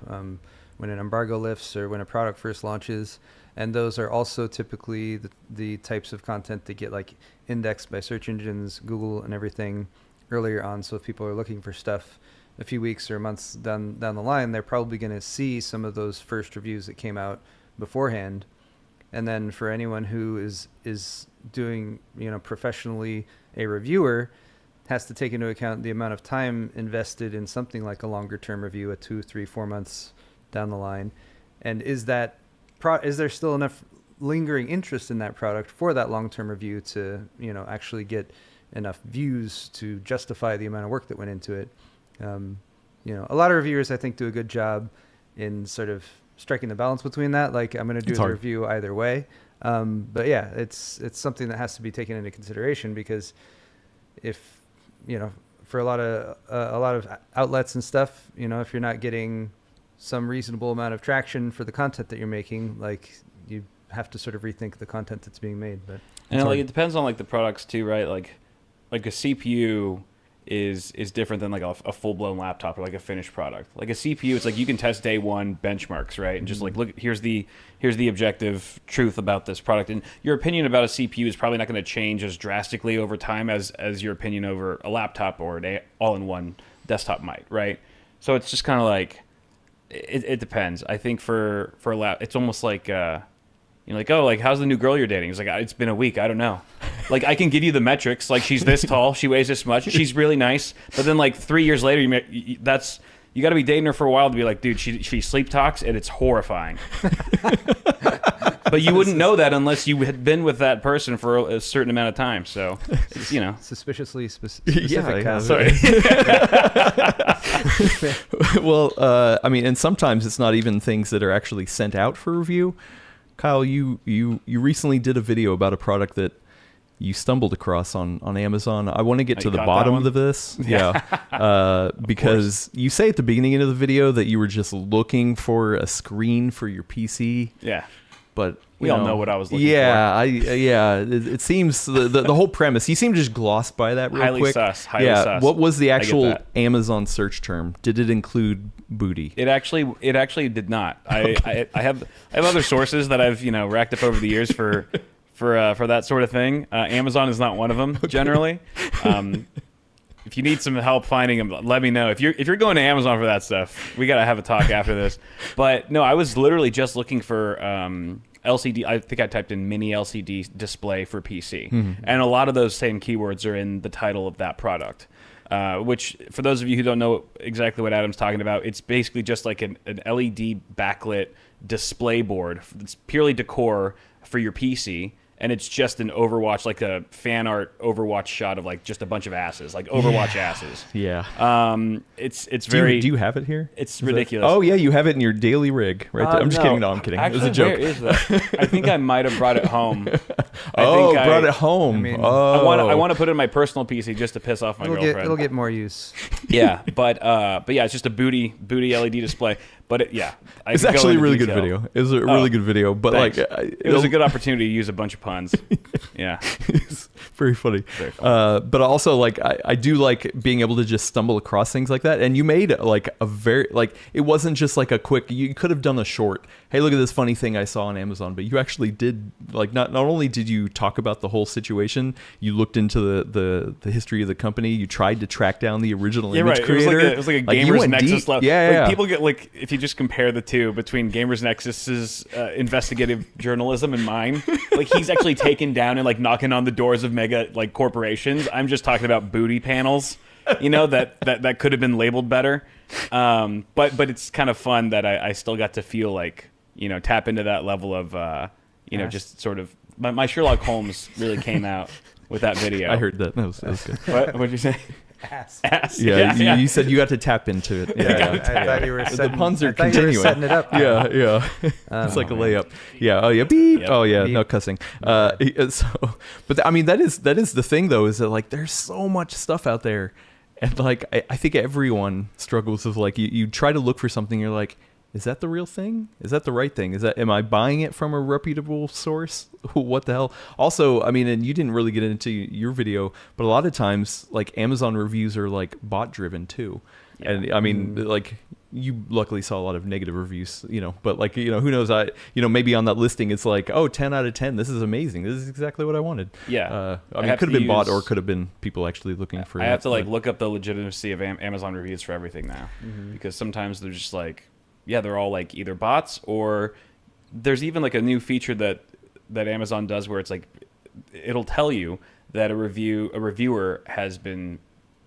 when an embargo lifts or when a product first launches. And those are also typically the types of content that get like indexed by search engines, Google and everything earlier on. So if people are looking for stuff a few weeks or months down the line, they're probably going to see some of those first reviews that came out beforehand. And then for anyone who is doing, professionally, a reviewer has to take into account the amount of time invested in something like a longer term review, 2, 3, 4 months down the line. And is there still enough lingering interest in that product for that long term review to, actually get enough views to justify the amount of work that went into it? A lot of reviewers, I think, do a good job in sort of striking the balance between that. Like, I'm going to do the review either way. But yeah, it's something that has to be taken into consideration, because if, for a lot of outlets and stuff, if you're not getting some reasonable amount of traction for the content that you're making, like, you have to sort of rethink the content that's being made. But it depends on like the products too, right? Like a CPU is different than like a full-blown laptop or like a finished product. Like a CPU, it's like you can test day one benchmarks, right? And just like, look, here's the objective truth about this product. And your opinion about a CPU is probably not going to change as drastically over time as your opinion over a laptop or an all-in-one desktop might, right? So it's just kind of like, it depends. I think for a lap, it's almost like, how's the new girl you're dating? It's like, it's been a week. I don't know. Like, I can give you the metrics. Like, she's this tall. She weighs this much. She's really nice. But then, like, 3 years later, you got to be dating her for a while to be like, dude, she sleep talks, and it's horrifying. But you wouldn't know that unless you had been with that person for a certain amount of time. So, it's, Suspiciously specific. Yeah, sorry. Well, and sometimes it's not even things that are actually sent out for review. Kyle, you recently did a video about a product that you stumbled across on Amazon. I want to get to the bottom of this. Yeah. Because you say at the beginning of the video that you were just looking for a screen for your PC. Yeah. But we all know what I was looking for. It seems the whole premise. You seem to just gloss by that real quick. Highly sus. What was the actual Amazon search term? Did it include booty? It actually did not. I have other sources that I've racked up over the years for that sort of thing. Amazon is not one of them generally. If you need some help finding them, let me know. If you're going to Amazon for that stuff, we gotta have a talk after this. But no, I was literally just looking for LCD. I think I typed in mini LCD display for PC, and a lot of those same keywords are in the title of that product. Which, for those of you who don't know exactly what Adam's talking about, it's basically just like an LED backlit display board. It's purely decor for your PC. And it's just an Overwatch, like a fan art Overwatch shot of like just a bunch of asses, like Overwatch asses. Yeah. It's very. Do you have it here? It's ridiculous. Oh yeah, you have it in your daily rig, right? I'm just kidding. No, I'm kidding. Actually, it was a joke. Where is that? I think I might have brought it home. Brought it home. I want to put it in my personal PC just to piss off my girlfriend. It'll get more use. Yeah, but yeah, it's just a booty LED display. But it's actually a really good video. It was a really good video, but thanks. It was a good opportunity to use a bunch of puns. Yeah, it's very funny. But also, like, I do like being able to just stumble across things like that. And you made like a very it wasn't just like a quick. You could have done a short hey, look at this funny thing I saw on Amazon, but you actually did, like, not only did you talk about the whole situation, you looked into the history of the company, you tried to track down the original image creator. It was like a you Gamers went Nexus deep. level. Yeah, Like, yeah. people get, like, if you just compare the two between Gamers Nexus's investigative journalism and mine, like, he's actually taken down and, like, knocking on the doors of mega, like, corporations. I'm just talking about booty panels, you know, that could have been labeled better. But it's kind of fun that I still got to feel like, you know, tap into that level of, you know, just sort of my Sherlock Holmes really came out with that video. I heard that. That was good. What did you say? Ass. Ass. Yeah, you said you got to tap into it. Yeah, I thought you were setting, the puns are I thought you were continuing. setting it up. Yeah. It's like a layup. Yeah. Oh yeah. Beep. Yep. Oh yeah. Beep. No cussing. So, but I mean, that is the thing though, is that, like, there's so much stuff out there, and, like, I think everyone struggles with, like, you try to look for something, you're like, is that the real thing? Is that the right thing? Am I buying it from a reputable source? What the hell? Also, I mean, and you didn't really get into your video, but a lot of times, like, Amazon reviews are, like, bot driven too. Yeah. And I mean, like, you luckily saw a lot of negative reviews, you know, but, like, you know, who knows? Maybe on that listing, it's like, oh, 10 out of 10. This is amazing. This is exactly what I wanted. Yeah. I mean, it could have been bought, or it could have been people actually looking for it. I have to, like, look up the legitimacy of Amazon reviews for everything now, because sometimes they're just like, yeah, they're all, like, either bots, or there's even, like, a new feature that Amazon does where it's like, it'll tell you that a reviewer has been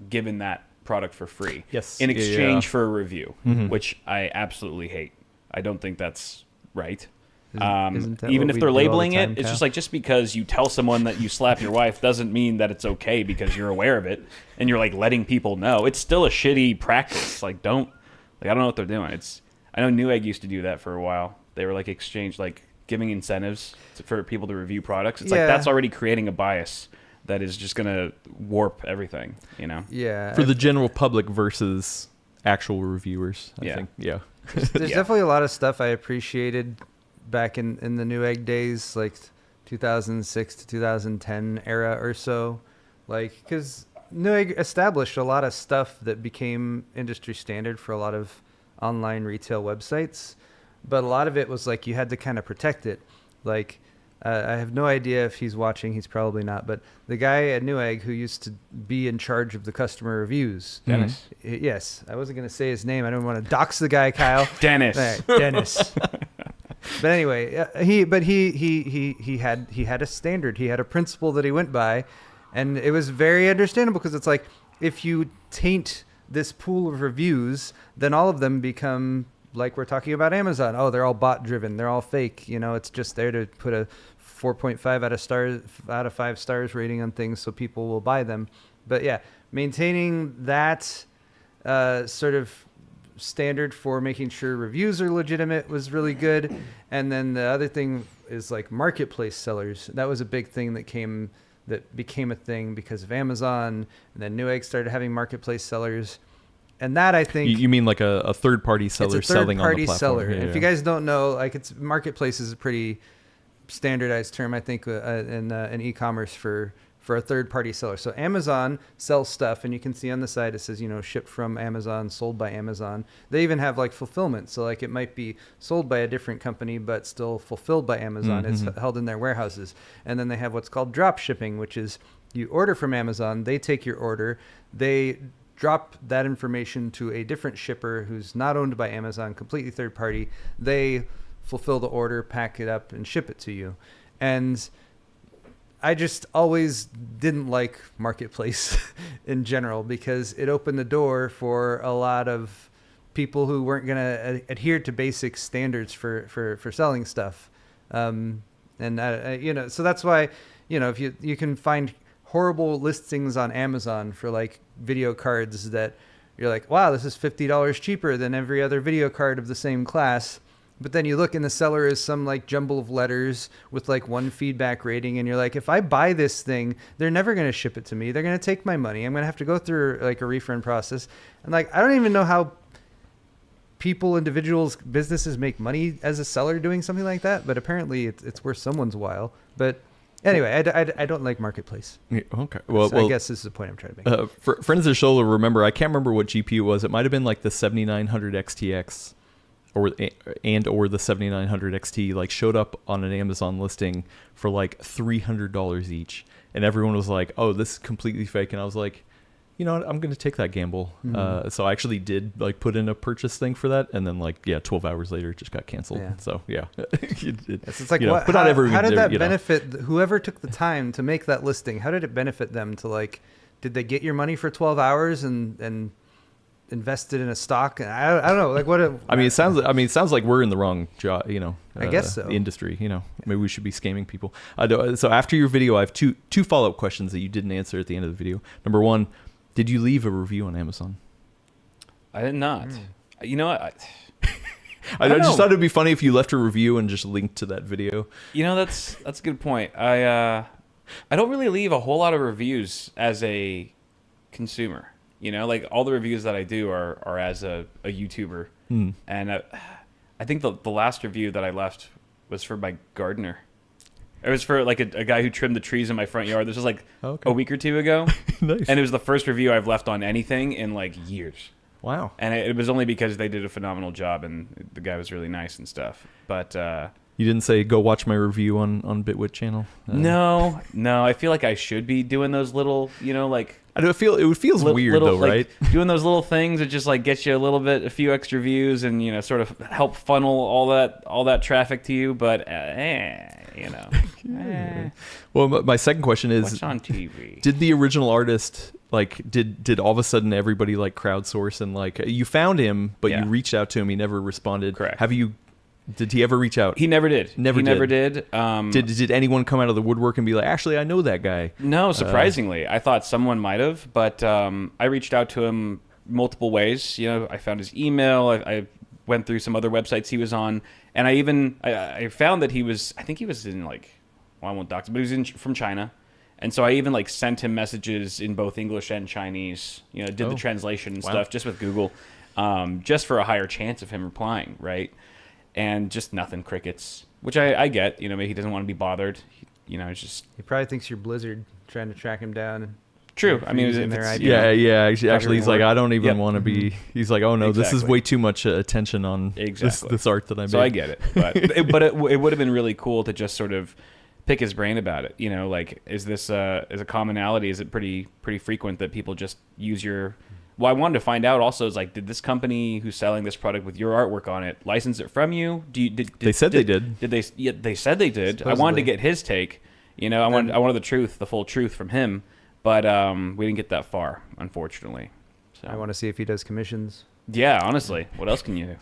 given that product for free, yes, in exchange for a review, which I absolutely hate. I don't think that's right. Isn't that Even what if we they're do all the labeling time, it, it's Kyle? just like, just because you tell someone that you slap your wife doesn't mean that it's okay because you're aware of it and you're, like, letting people know. It's still a shitty practice. Like, I don't know what they're doing. I know Newegg used to do that for a while. They were, like, giving incentives for people to review products. It's like, that's already creating a bias that is just going to warp everything, you know? Yeah. for the general public versus actual reviewers. I Yeah. think. Yeah. There's definitely a lot of stuff I appreciated back in the Newegg days, like 2006 to 2010 era or so. Like, because Newegg established a lot of stuff that became industry standard for a lot of online retail websites, but a lot of it was like you had to kind of protect it. Like, I have no idea if he's watching. He's probably not. But the guy at Newegg who used to be in charge of the customer reviews, Dennis. Yes, I wasn't going to say his name. I don't want to dox the guy, Kyle. Dennis. All right, Dennis. But anyway, he had a standard. He had a principle that he went by, and it was very understandable, because it's like, if you taint this pool of reviews, then all of them become, like we're talking about Amazon. Oh, they're all bot driven. They're all fake. You know, it's just there to put a 4.5 out of 5 stars rating on things so people will buy them. But yeah, maintaining that sort of standard for making sure reviews are legitimate was really good. And then the other thing is, like, marketplace sellers. That was a big thing that became a thing because of Amazon, and then Newegg started having marketplace sellers. And that, I think, You mean like a third-party seller it's a selling on the third-party platform? seller. Yeah, If you guys don't know, like, it's marketplace is a pretty standardized term, I think, in e-commerce for a third-party seller. So Amazon sells stuff, and you can see on the side it says, you know, shipped from Amazon, sold by Amazon. They even have, like, fulfillment. So, like, it might be sold by a different company, but still fulfilled by Amazon. It's held in their warehouses. And then they have what's called drop shipping, which is you order from Amazon, they take your order, they drop that information to a different shipper who's not owned by Amazon, completely third party. They fulfill the order, pack it up, and ship it to you. And I just always didn't like marketplace in general, because it opened the door for a lot of people who weren't going to adhere to basic standards for selling stuff. And so that's why, if you can find horrible listings on Amazon for, like, video cards that you're like, wow, this is $50 cheaper than every other video card of the same class. But then you look, and the seller is some, like, jumble of letters with, like, 1 feedback rating. And you're like, if I buy this thing, they're never going to ship it to me. They're going to take my money. I'm going to have to go through, like, a refund process. And, like, I don't even know how individuals, businesses make money as a seller doing something like that. But apparently it's worth someone's while. But anyway, I don't like marketplace. Yeah, okay. Well, I guess this is the point I'm trying to make. Friends of the show will remember, I can't remember what GPU it was. It might have been like the 7900 XTX. or the 7900 XT like showed up on an Amazon listing for like $300 each, and everyone was like, "Oh, this is completely fake," and I was like, you know what, I'm going to take that gamble. So I actually did like put in a purchase thing for that, and then 12 hours later it just got canceled. Yeah. So yeah, It's like, but not everyone. How did that benefit whoever took the time to make that listing? How did it benefit them to like? Did they get your money for 12 hours and invested in a stock? And I don't know, like what? It sounds like we're in the wrong job. I guess so. Industry. Maybe we should be scamming people. So after your video, I have two follow-up questions that you didn't answer at the end of the video. Number one, did you leave a review on Amazon? I did not. You know what? I just thought it'd be funny if you left a review and just linked to that video. That's a good point. I don't really leave a whole lot of reviews as a consumer. Like all the reviews that I do are as a YouTuber. And I think the last review that I left was for my gardener. It was for like a guy who trimmed the trees in my front yard. This was like a week or two ago. Nice. And it was the first review I've left on anything in like years. Wow. And it was only because they did a phenomenal job and the guy was really nice and stuff. But you didn't say go watch my review on Bitwit channel? No. I feel like I should be doing those little, like it feels weird though, right? Doing those little things that just like get you a few extra views and sort of help funnel all that traffic to you. But Well, my second question is, what's on TV? Did the original artist did all of a sudden everybody like crowdsource and like you found him, but you reached out to him, he never responded? Correct. Did he ever reach out? He never did. Never did. Did anyone come out of the woodwork and be like, actually, I know that guy? No, surprisingly. I thought someone might have, but I reached out to him multiple ways. I found his email. I went through some other websites he was on, and I found that I think he was in I won't dox him, but he was from China. And so I even sent him messages in both English and Chinese, did the translation and stuff just with Google, just for a higher chance of him replying, right? And just nothing, crickets, which I get. Maybe he doesn't want to be bothered. It's just He probably thinks you're Blizzard trying to track him down. True. I mean, using their ID. Yeah. Actually, he's like, I don't even want to be. Mm-hmm. He's like, oh no, this is Exactly. way too much attention on this art that I made. So I get it, but it would have been really cool to just sort of pick his brain about it. Is this is a commonality? Is it pretty frequent that people just use your? Well, I wanted to find out also is did this company who's selling this product with your artwork on it license it from you? They said they did. Did they? Yeah, they said they did. Supposedly. I wanted to get his take. I wanted the truth, the full truth from him, but we didn't get that far, unfortunately. So I want to see if he does commissions. yeah, honestly, what else can you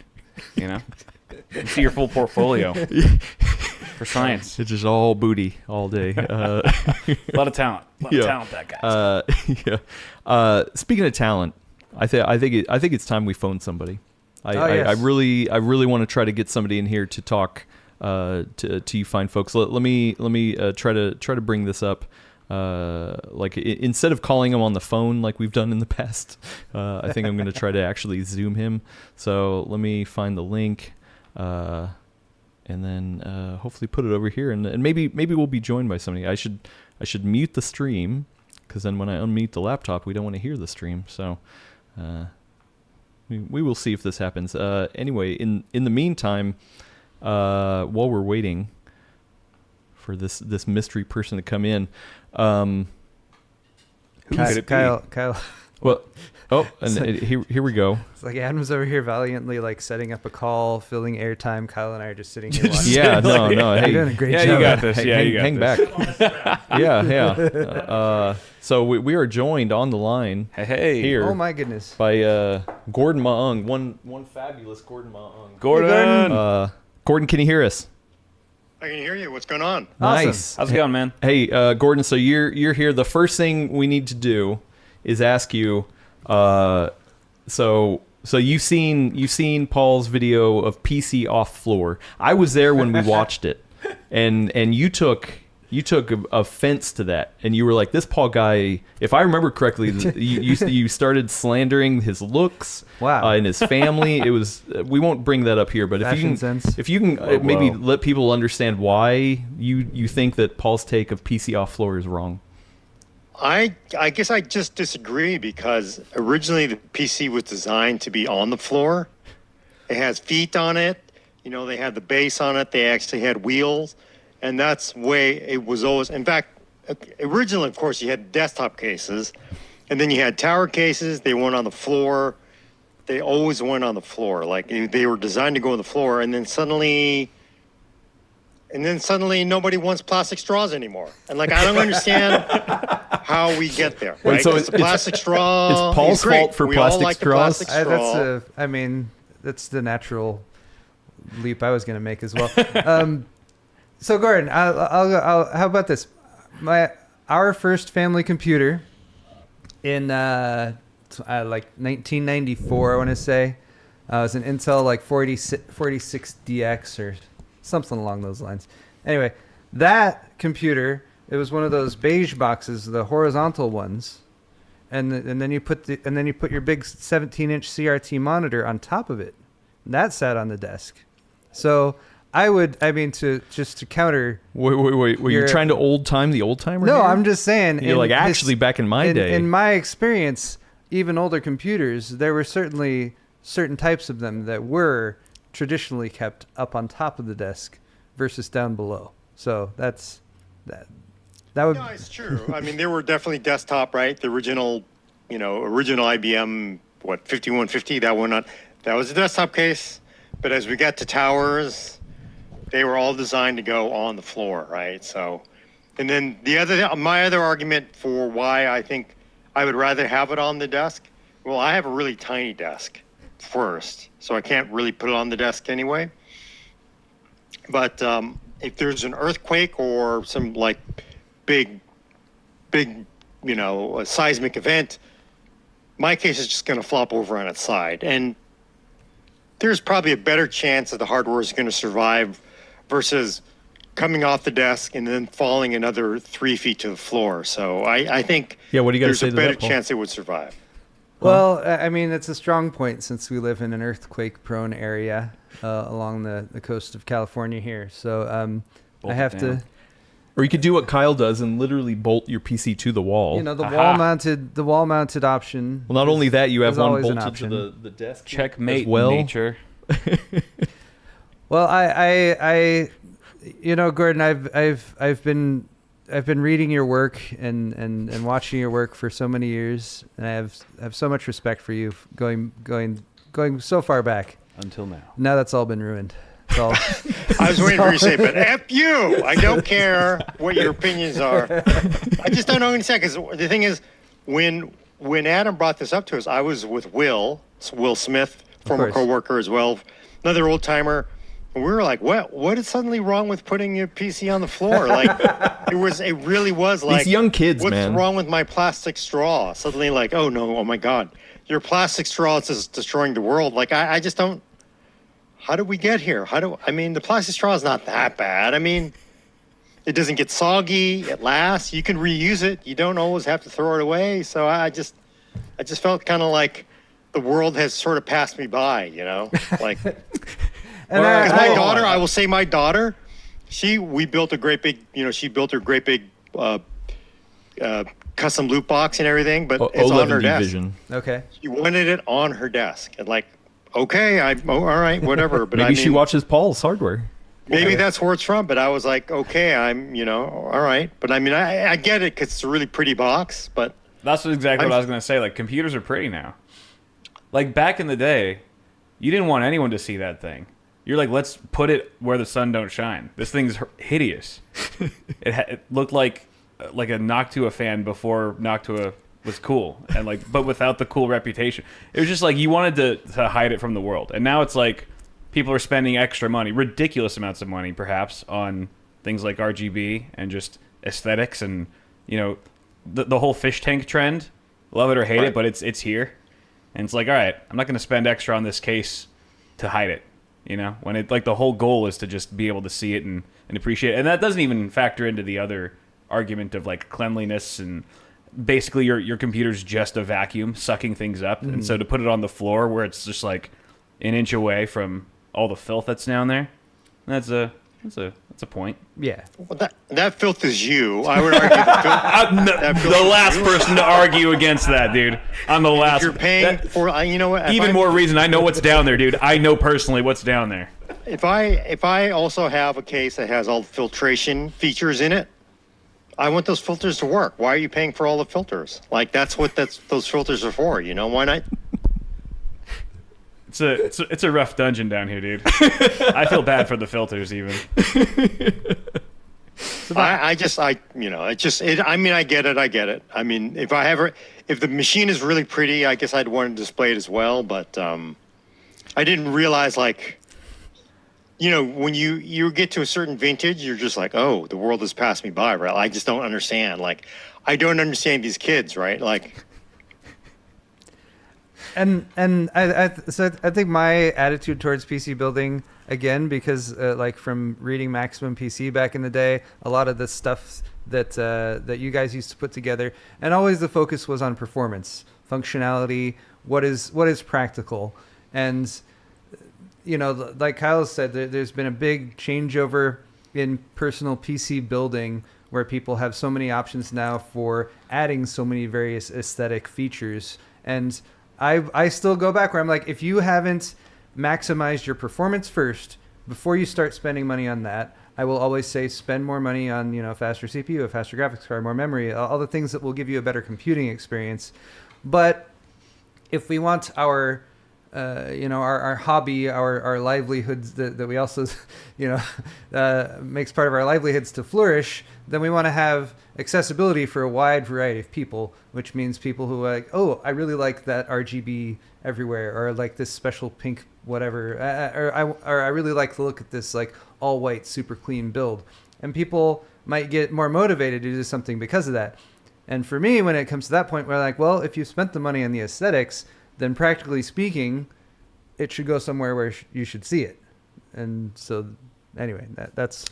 do? You see your full portfolio for science. It's just all booty all day. A lot of talent. That guy. Yeah. Speaking of talent, I think it's time we phone somebody. Yes. I really want to try to get somebody in here to talk to you fine folks. Let me try to bring this up. Instead of calling him on the phone like we've done in the past, I think I'm going to try to actually Zoom him. So let me find the link, and then hopefully put it over here, and maybe we'll be joined by somebody. I should mute the stream, because then when I unmute the laptop, we don't want to hear the stream. So we will see if this happens. Anyway, in the meantime, while we're waiting for this mystery person to come in, Who could it be? Kyle. well, here we go. It's like Adam's over here valiantly setting up a call, filling airtime. Kyle and I are just sitting here watching. Yeah, no, You're hey, doing a great Yeah, job. you got this. Hey, Yeah, you got hang this. back. Yeah. So we are joined on the line Hey. here Oh my goodness. by Gordon Maung, one fabulous Gordon Maung. Gordon. Gordon, can you hear us? I can hear you. What's going on? Awesome. Nice. How's it going, man? Hey, Gordon. So you're here. The first thing we need to do is ask you. So you've seen Paul's video of PC off floor. I was there when we watched it, and you took offense to that, and you were like, this Paul guy. If I remember correctly, you started slandering his looks. Wow. And his family. It was. We won't bring that up here, but Fashion sense. if you can maybe let people understand why you think that Paul's take of PC off floor is wrong. I guess I just disagree because originally the PC was designed to be on the floor, It has feet on it. They had the base on it. They actually had wheels. And that's the way it was always. In fact, originally, of course, you had desktop cases. And then you had tower cases. They went on the floor. They always went on the floor. Like, they were designed to go on the floor. And then suddenly nobody wants plastic straws anymore. And, like, I don't understand how we get there. Wait, right? so 'Cause the plastic straw it's Paul's is great. fault for We all plastic like the straws? plastic straw. That's the natural leap I was going to make as well. So Gordon, I'll how about this? Our first family computer in like 1994, I want to say, was an Intel like 46DX or something along those lines. Anyway, that computer, it was one of those beige boxes, the horizontal ones, and then you put your big 17-inch CRT monitor on top of it. And that sat on the desk. So to counter. Wait. Were you trying to old time the old timer? No, here? I'm just saying. You're like, actually, back in my day. In my experience, even older computers, there were certainly certain types of them that were traditionally kept up on top of the desk versus down below. So that's that. That would. No, it's true. I mean, there were definitely desktop, right? The original IBM, 5150, that one on. That was a desktop case. But as we got to towers, they were all designed to go on the floor, right? So, and then my other argument for why I think I would rather have it on the desk, well, I have a really tiny desk first, so I can't really put it on the desk anyway. But if there's an earthquake or some like big, a seismic event, my case is just going to flop over on its side. And there's probably a better chance that the hardware is going to survive versus coming off the desk and then falling another 3 feet to the floor. So I think what do you got to there's say a to better that, Paul? chance it would survive. Well, I mean, it's a strong point since we live in an earthquake-prone area along the coast of California here. So I have to. Or you could do what Kyle does and literally bolt your PC to the wall. The wall-mounted option. Well, not only that, you have one always an bolted to option. the desk. Checkmate, as well. nature. Well, I Gordon, I've been reading your work and watching your work for so many years, and I have so much respect for you going so far back. Until now. Now that's all been ruined. It's all. I was waiting for you to say, but F you! I don't care what your opinions are. I just don't understand, because the thing is, when Adam brought this up to us, I was with Will Smith, former coworker as well, another old timer, and we were like, what is suddenly wrong with putting your PC on the floor? Like, it really was like, these young kids, what's man. wrong with my plastic straw? Suddenly like, oh no, oh my God, your plastic straw is destroying the world. Like, I just don't. How did we get here? The plastic straw is not that bad. I mean, it doesn't get soggy. It lasts. You can reuse it. You don't always have to throw it away. So I just felt kind of like the world has sort of passed me by, like. And I will say my daughter, we built a great big, she built her great big custom loot box and everything, but it's on her desk. Vision. Okay. She wanted it on her desk, and like, okay, all right, whatever. But Maybe she watches Paul's hardware. Maybe that's where it's from. But I was like, okay, all right. But I mean, I get it because it's a really pretty box. But that's exactly what I was going to say. Like, computers are pretty now. Like, back in the day, you didn't want anyone to see that thing. You're like, let's put it where the sun don't shine. This thing's hideous. It looked like a Noctua fan before Noctua was cool, and but without the cool reputation. It was just like you wanted to hide it from the world. And now it's like people are spending extra money, ridiculous amounts of money, perhaps, on things like RGB and just aesthetics, and the whole fish tank trend. Love it or hate it, but it's here, and it's like, all right, I'm not going to spend extra on this case to hide it. When it the whole goal is to just be able to see it and appreciate it. And that doesn't even factor into the other argument of like cleanliness, and basically your computer's just a vacuum sucking things up. And so to put it on the floor where it's just like an inch away from all the filth that's down there, that's That's a point. Yeah. Well, that filters you. I would argue that filters The last you. person to argue against that, dude. I'm the last. If you're paying for, you know what? Even more reason. I know what's down there, dude. I know personally what's down there. If I also have a case that has all the filtration features in it, I want those filters to work. Why are you paying for all the filters? Like that's what those filters are for. You know, why not? It's a rough dungeon down here, dude. I feel bad for the filters, even. I mean, I get it. I mean, if the machine is really pretty, I guess I'd want to display it as well. But I didn't realize, like, you know, when you get to a certain vintage, you're just like, oh, the world has passed me by, right? I just don't understand. Like, I don't understand these kids, right? Like. And I think my attitude towards PC building, again, because like from reading Maximum PC back in the day, a lot of the stuff that you guys used to put together, and always the focus was on performance, functionality, what is practical. And you know, like Kyle said, there's been a big changeover in personal PC building, where people have so many options now for adding so many various aesthetic features. And I still go back where I'm like, if you haven't maximized your performance first before you start spending money on that, I will always say spend more money on, you know, faster CPU, a faster graphics card, more memory, all the things that will give you a better computing experience. But if we want our our hobby, our livelihoods that we also, makes part of our livelihoods to flourish, then we want to have accessibility for a wide variety of people, which means people who are like, oh, I really like that RGB everywhere, or like this special pink whatever, or I really like the look at this like all white super clean build, and people might get more motivated to do something because of that. And for me, when it comes to that point, we're like, well, if you spent the money on the aesthetics, then practically speaking, it should go somewhere where you should see it. And so, anyway, that's.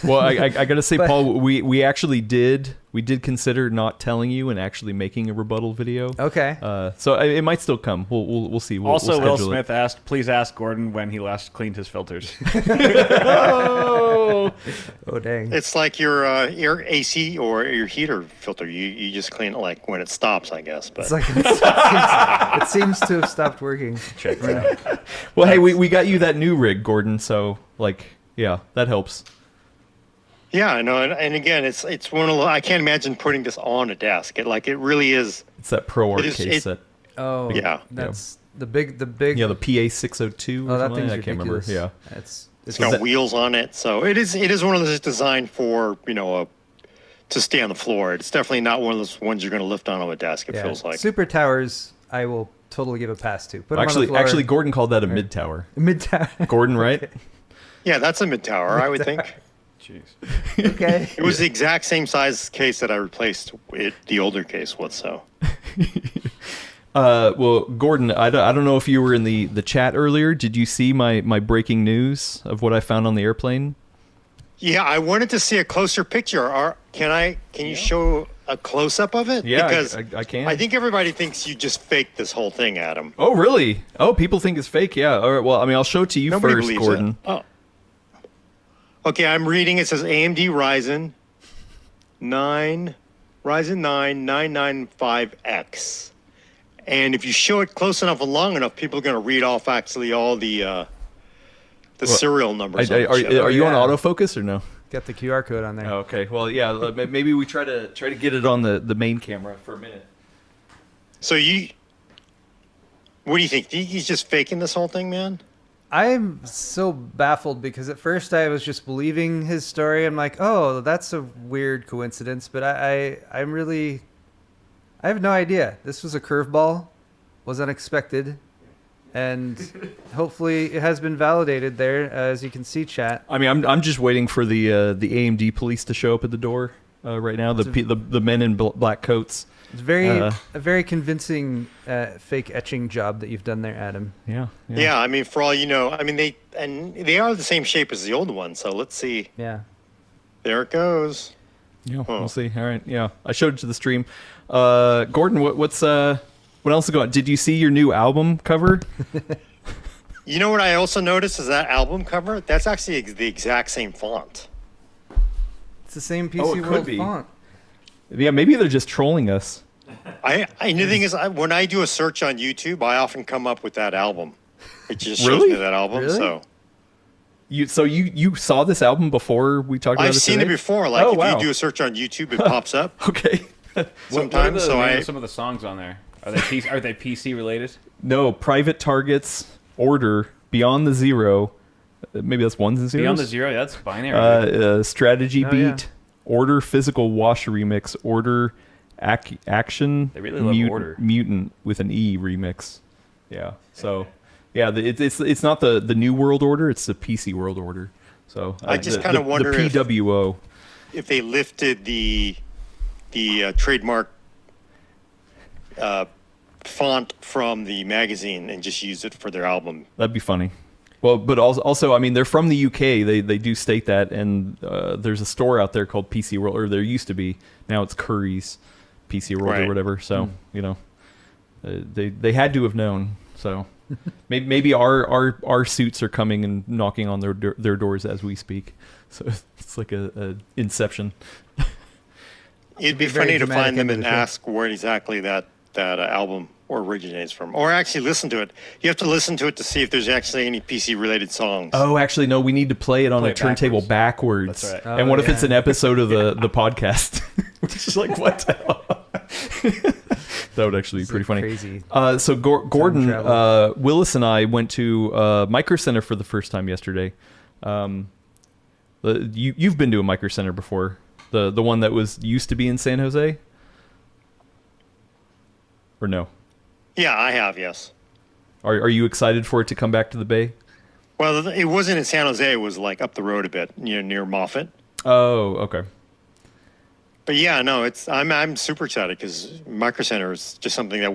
Well, I gotta say, Paul, we actually did consider not telling you and actually making a rebuttal video. Okay. So it might still come. We'll see. We'll Also, Will schedule Smith asked, please ask Gordon when he last cleaned his filters. Oh dang! It's like your AC or your heater filter. You just clean it like when it stops, I guess. But It's like it seems to have stopped working. Check that out. Well, hey, we got you that new rig, Gordon. So like, yeah, that helps. yeah, I know. And again, it's one of the, I can't imagine putting this on a desk. It really is. It's that Pro Art It is- case it- that. Oh, yeah. That's the big. Yeah, the PA 602. Oh, or that something. thing's I can't ridiculous. remember. Yeah. It's Got wheels on it, so it is one of those designed for to stay on the floor. It's definitely not one of those ones you're going to lift on a desk. It feels like. Super towers. I will totally give a pass to. Put 'em on the floor. Actually, Gordon called that a mid tower. Mid tower. Gordon, right? Yeah, that's a mid tower, I would think. Jeez. Okay. It was the exact same size case that I replaced the older case with. So. Well, Gordon, I don't know if you were in the chat earlier. Did you see my breaking news of what I found on the airplane? Yeah, I wanted to see a closer picture. Can you show a close up of it? Yeah, because I can. I think everybody thinks you just faked this whole thing, Adam. Oh, really? Oh, people think it's fake. Yeah. All right. Well, I mean, I'll show it to you Nobody first, believes Gordon. it. Oh. Okay, I'm reading. It says AMD Ryzen 9 995X. And if you show it close enough and long enough, people are going to read off actually all the serial numbers. Are you on autofocus or no? Got the QR code on there. Oh, okay. Well, yeah. Maybe we try to get it on the main camera for a minute. So what do you think? Do you think he's just faking this whole thing, man? I'm so baffled because at first I was just believing his story. I'm like, oh, that's a weird coincidence, but I have no idea. This was a curveball, was unexpected, and hopefully it has been validated there, as you can see, chat. I mean, I'm just waiting for the AMD police to show up at the door right now. The men in black coats. It's a very convincing fake etching job that you've done there, Adam. Yeah. Yeah, I mean, for all you know, I mean, they are the same shape as the old one, so let's see. Yeah. There it goes. Yeah, we'll see. All right. Yeah, I showed it to the stream. Gordon, what else is going on? Did you see your new album cover? You know what I also noticed is that album cover. That's actually the exact same font. It's the same PC Oh, it could World be. font. Yeah, maybe they're just trolling us. The thing is, when I do a search on YouTube, I often come up with that album. It just shows Really? me that album. Really? So You saw this album before we talked about it I've seen it today? before. Like Oh, if wow. you do a search on YouTube, it pops up Okay. sometimes. What So are the name I of some of the songs on there? Are they PC related? No, Private Targets, Order, Beyond the Zero. Maybe that's ones and zeros. Beyond the Zero, that's binary. Strategy Oh, Beat, yeah. Order Physical Wash Remix, Order Action They really love Order. Mutant with an E remix. Yeah. So, yeah, it's not the New World Order, it's the PC World Order. So I just kind of wonder the PWO. if they lifted the trademark font from the magazine and just used it for their album. That'd be funny. Well, but also, I mean, they're from the UK. They do state that, and there's a store out there called PC World, or there used to be. Now it's Curry's PC World or Right. whatever. So they had to have known. So maybe our suits are coming and knocking on their doors as we speak. So it's like a Inception. It'd be very funny to dramatic find them end of and the show. ask where exactly that album originates from, or actually listen to it. You have to listen to it to see if there's actually any PC related songs. Oh, actually, no. We need to play it on Play a it turntable backwards. That's right. And what if yeah. it's an episode of the podcast? Which is like, what the hell? That would actually be pretty funny. Crazy. So Gordon, travel. Willis, and I went to Micro Center for the first time yesterday. You've been to a Micro Center before, the one that used to be in San Jose, or no? Yeah, I have. Yes. Are you excited for it to come back to the Bay? Well, it wasn't in San Jose. It was like up the road a bit, near Moffett. Oh, okay. But yeah, no, I'm super excited because Micro Center is just something that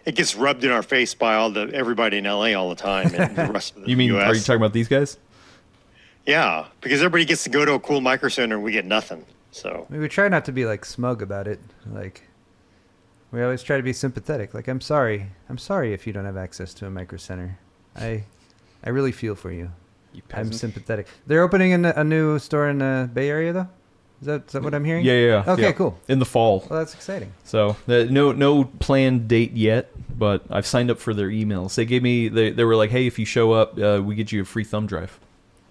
it gets rubbed in our face by everybody in LA all the time and the rest of the You mean, US. are you talking about these guys? Yeah, because everybody gets to go to a cool Micro Center and we get nothing. So We try not to be like smug about it. Like we always try to be sympathetic. Like I'm sorry if you don't have access to a Micro Center. I really feel for you. You I'm peasant. sympathetic. They're opening a new store in the Bay Area though. Is that what I'm hearing? Yeah. Okay, yeah. cool. In the fall. Well, that's exciting. So no planned date yet, but I've signed up for their emails. They gave me they were like, hey, if you show up, we get you a free thumb drive.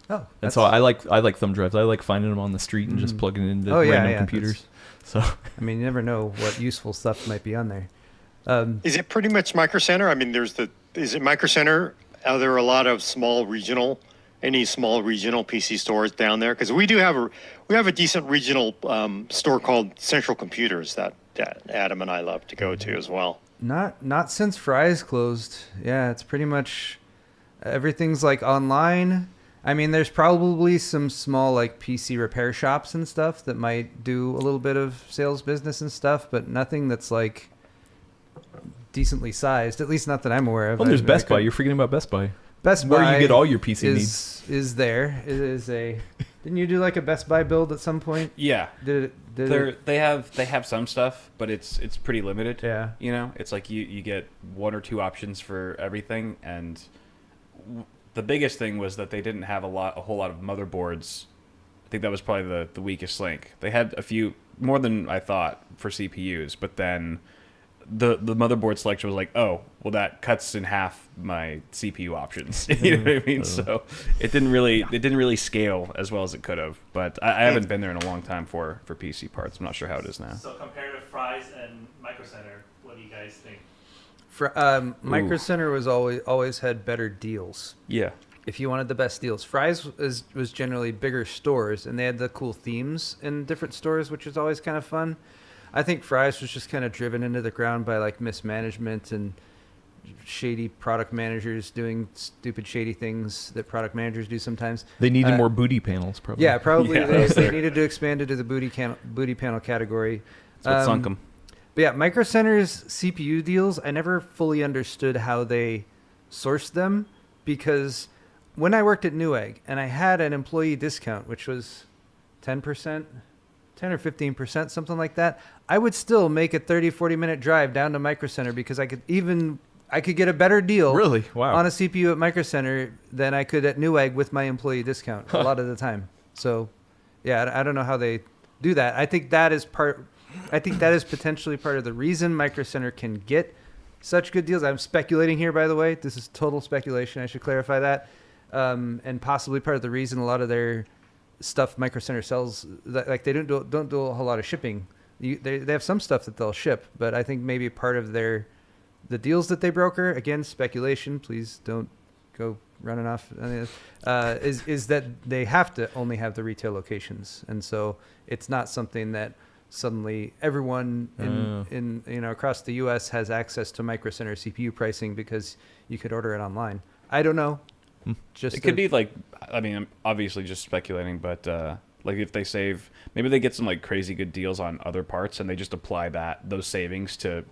Oh, And so I like thumb drives. I like finding them on the street and just plugging it into Oh, yeah, random yeah, computers. So I mean, you never know what useful stuff might be on there. is it pretty much Micro Center? I mean, is it Micro Center? Are there a lot of small regional PC stores down there? Because we have a decent regional store called Central Computers that Adam and I love to go to as well. Not since Fry's closed. Yeah, it's pretty much everything's like online. I mean, there's probably some small like PC repair shops and stuff that might do a little bit of sales business and stuff, but nothing that's like decently sized. At least not that I'm aware of. there's I Best Buy. couldn't- You're forgetting about Best Buy. Best where Buy you get all your PC needs. is there. It is a. Didn't you do like a Best Buy build at some point? Yeah. Did it? They have some stuff, but it's pretty limited. Yeah. You know, it's like you get one or two options for everything, and the biggest thing was that they didn't have a whole lot of motherboards. I think that was probably the weakest link. They had a few more than I thought for CPUs, but then the motherboard selection was like, oh, well, that cuts in half my CPU options. You know what I mean? So it didn't really scale as well as it could have. But I haven't been there in a long time for PC parts. I'm not sure how it is now. So compared to Fry's and Micro Center, what do you guys think? Micro Center was always had better deals. Yeah. If you wanted the best deals, Fry's was generally bigger stores, and they had the cool themes in different stores, which is always kind of fun. I think Fry's was just kind of driven into the ground by like mismanagement and shady product managers doing stupid shady things that product managers do sometimes. They needed more booty panels, probably. Yeah, probably Yeah, they that's fair. needed to expand into the booty panel category. That's what sunk them. But yeah, Micro Center's CPU deals, I never fully understood how they sourced them, because when I worked at Newegg and I had an employee discount, which was 10%, 10 or 15%, something like that, I would still make a 30, 40-minute drive down to Micro Center because I could, even I could get a better deal Really? Wow. on a CPU at Micro Center than I could at Newegg with my employee discount a lot of the time. So, yeah, I don't know how they do that. I think that is potentially part of the reason Micro Center can get such good deals. I'm speculating here, by the way. This is total speculation. I should clarify that. And possibly part of the reason a lot of their stuff Micro Center sells, like they don't do a whole lot of shipping. They have some stuff that they'll ship, but I think maybe part of the deals that they broker, again, speculation, please don't go running off, is that they have to only have the retail locations. And so it's not something that suddenly everyone in across the U.S. has access to Micro Center CPU pricing because you could order it online. I don't know. It could be like, I mean, I'm obviously just speculating, but like if they save, maybe they get some like crazy good deals on other parts and they just apply those savings to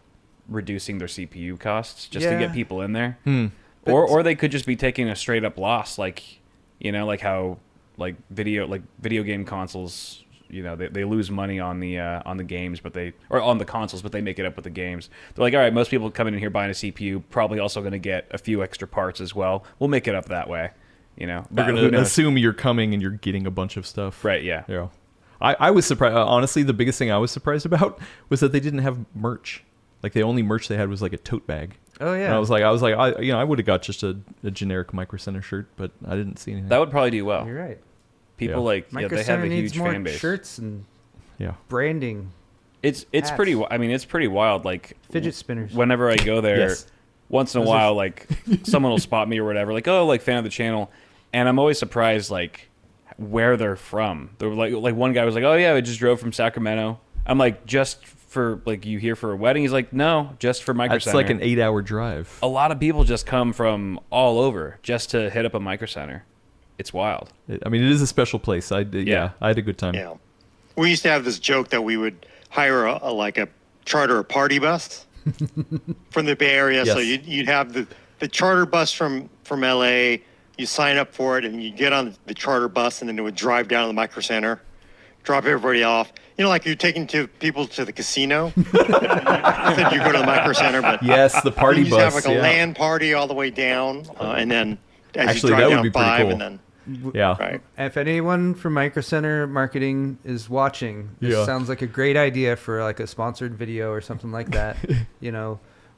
reducing their CPU costs just to get people in there. Or they could just be taking a straight up loss, like, like how like video game consoles, they lose money on the games, or on the consoles, but they make it up with the games. They're like, all right, most people coming in here buying a CPU probably also going to get a few extra parts as well. We'll make it up that way. They're going to assume you're coming and you're getting a bunch of stuff. Right. Yeah. Yeah. I was surprised. Honestly, the biggest thing I was surprised about was that they didn't have merch. Like the only merch they had was like a tote bag. Oh yeah. And I was like, I would have got just a generic Micro Center shirt, but I didn't see anything. That would probably do well. You're right. People Micro they Center have a needs huge more fan base. shirts and Yeah. branding. It's hats. it's pretty wild. Like Fidget spinners. Whenever I go there, Yes. once in a while, like someone will spot me or whatever, like, oh, like fan of the channel, and I'm always surprised like where they're from. They're like one guy was like, oh yeah, I just drove from Sacramento. I'm like, just for like you here for a wedding? He's like, no, just for Micro It's Center. like an 8-hour drive. A lot of people just come from all over just to hit up a Micro Center. It's wild. I mean, it is a special place. I had a good time. Yeah. We used to have this joke that we would hire a charter a party bus from the Bay Area. Yes. So you'd have the charter bus from LA. You sign up for it and you get on the charter bus and then it would drive down to the Micro Center, drop everybody off. Like you're taking people to the casino. Instead you go to the Micro Center, but Yes, the party you bus. have like a LAN party all the way down, and then as Actually, you that drive would down be pretty 5, cool. and then Yeah. right. If anyone from Micro Center marketing is watching, this Yeah. sounds like a great idea for like a sponsored video or something like that.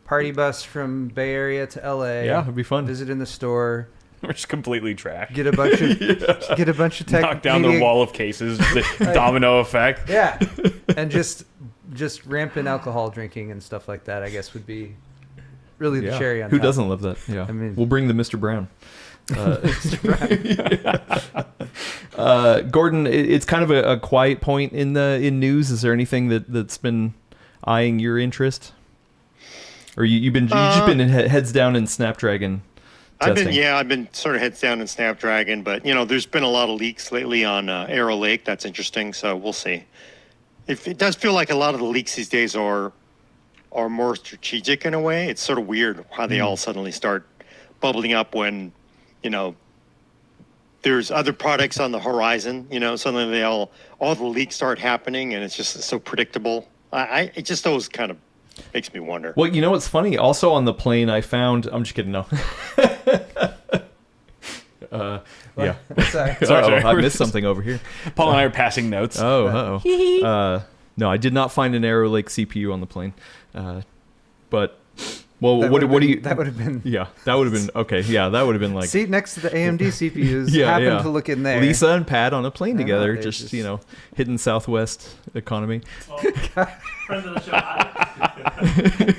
Party bus from Bay Area to LA. Yeah, it'd be fun. Visit in the store. We're just completely trash. Get a bunch of tech. Knock down the wall of cases. The domino effect. Yeah, and just rampant alcohol drinking and stuff like that. I guess would be really the cherry on Who top. doesn't love that? Yeah. I mean- we'll bring the Mr. Brown. Gordon, it's kind of a quiet point in news. Is there anything that's been eyeing your interest, or you've just been heads down in Snapdragon testing? I've been sort of heads down in Snapdragon, but there's been a lot of leaks lately on Arrow Lake. That's interesting, so we'll see. It does feel like a lot of the leaks these days are more strategic in a way. It's sort of weird how they all suddenly start bubbling up when there's other products on the horizon. Suddenly all the leaks start happening, and it's just so predictable. It just always kind of makes me wonder. Well, what's funny? Also on the plane, I found. I'm just kidding. No. Yeah. Sorry. Sorry. I missed something over here. Paul and I are passing notes. No, I did not find an Arrow Lake CPU on the plane. But well, what do you? That would have been. Yeah, that would have been okay. Yeah, that would have been like Seat next to the AMD CPUs. Yeah, Happen yeah. to look in there. Lisa and Pat on a plane I know, together, they just just- hitting Southwest economy. Well, friends of the show.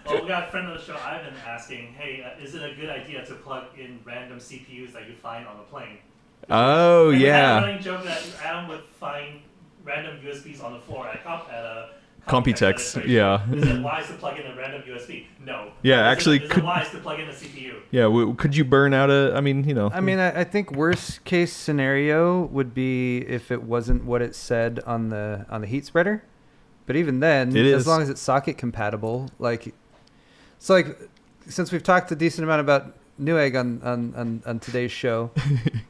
Well, we got a friend of the show, Ivan, asking, "Hey, is it a good idea to plug in random CPUs that you find on the plane?" Oh And we had a yeah, running joke that Adam would find random USBs on the floor at a Computex, registration. yeah. Is it wise to plug in a random USB? No. Yeah, Is actually, it wise to plug in a CPU? yeah. Could you burn out a? I mean, I think worst case scenario would be if it wasn't what it said on the heat spreader. But even then, It is. as long as it's socket compatible, since we've talked a decent amount about Newegg on today's show,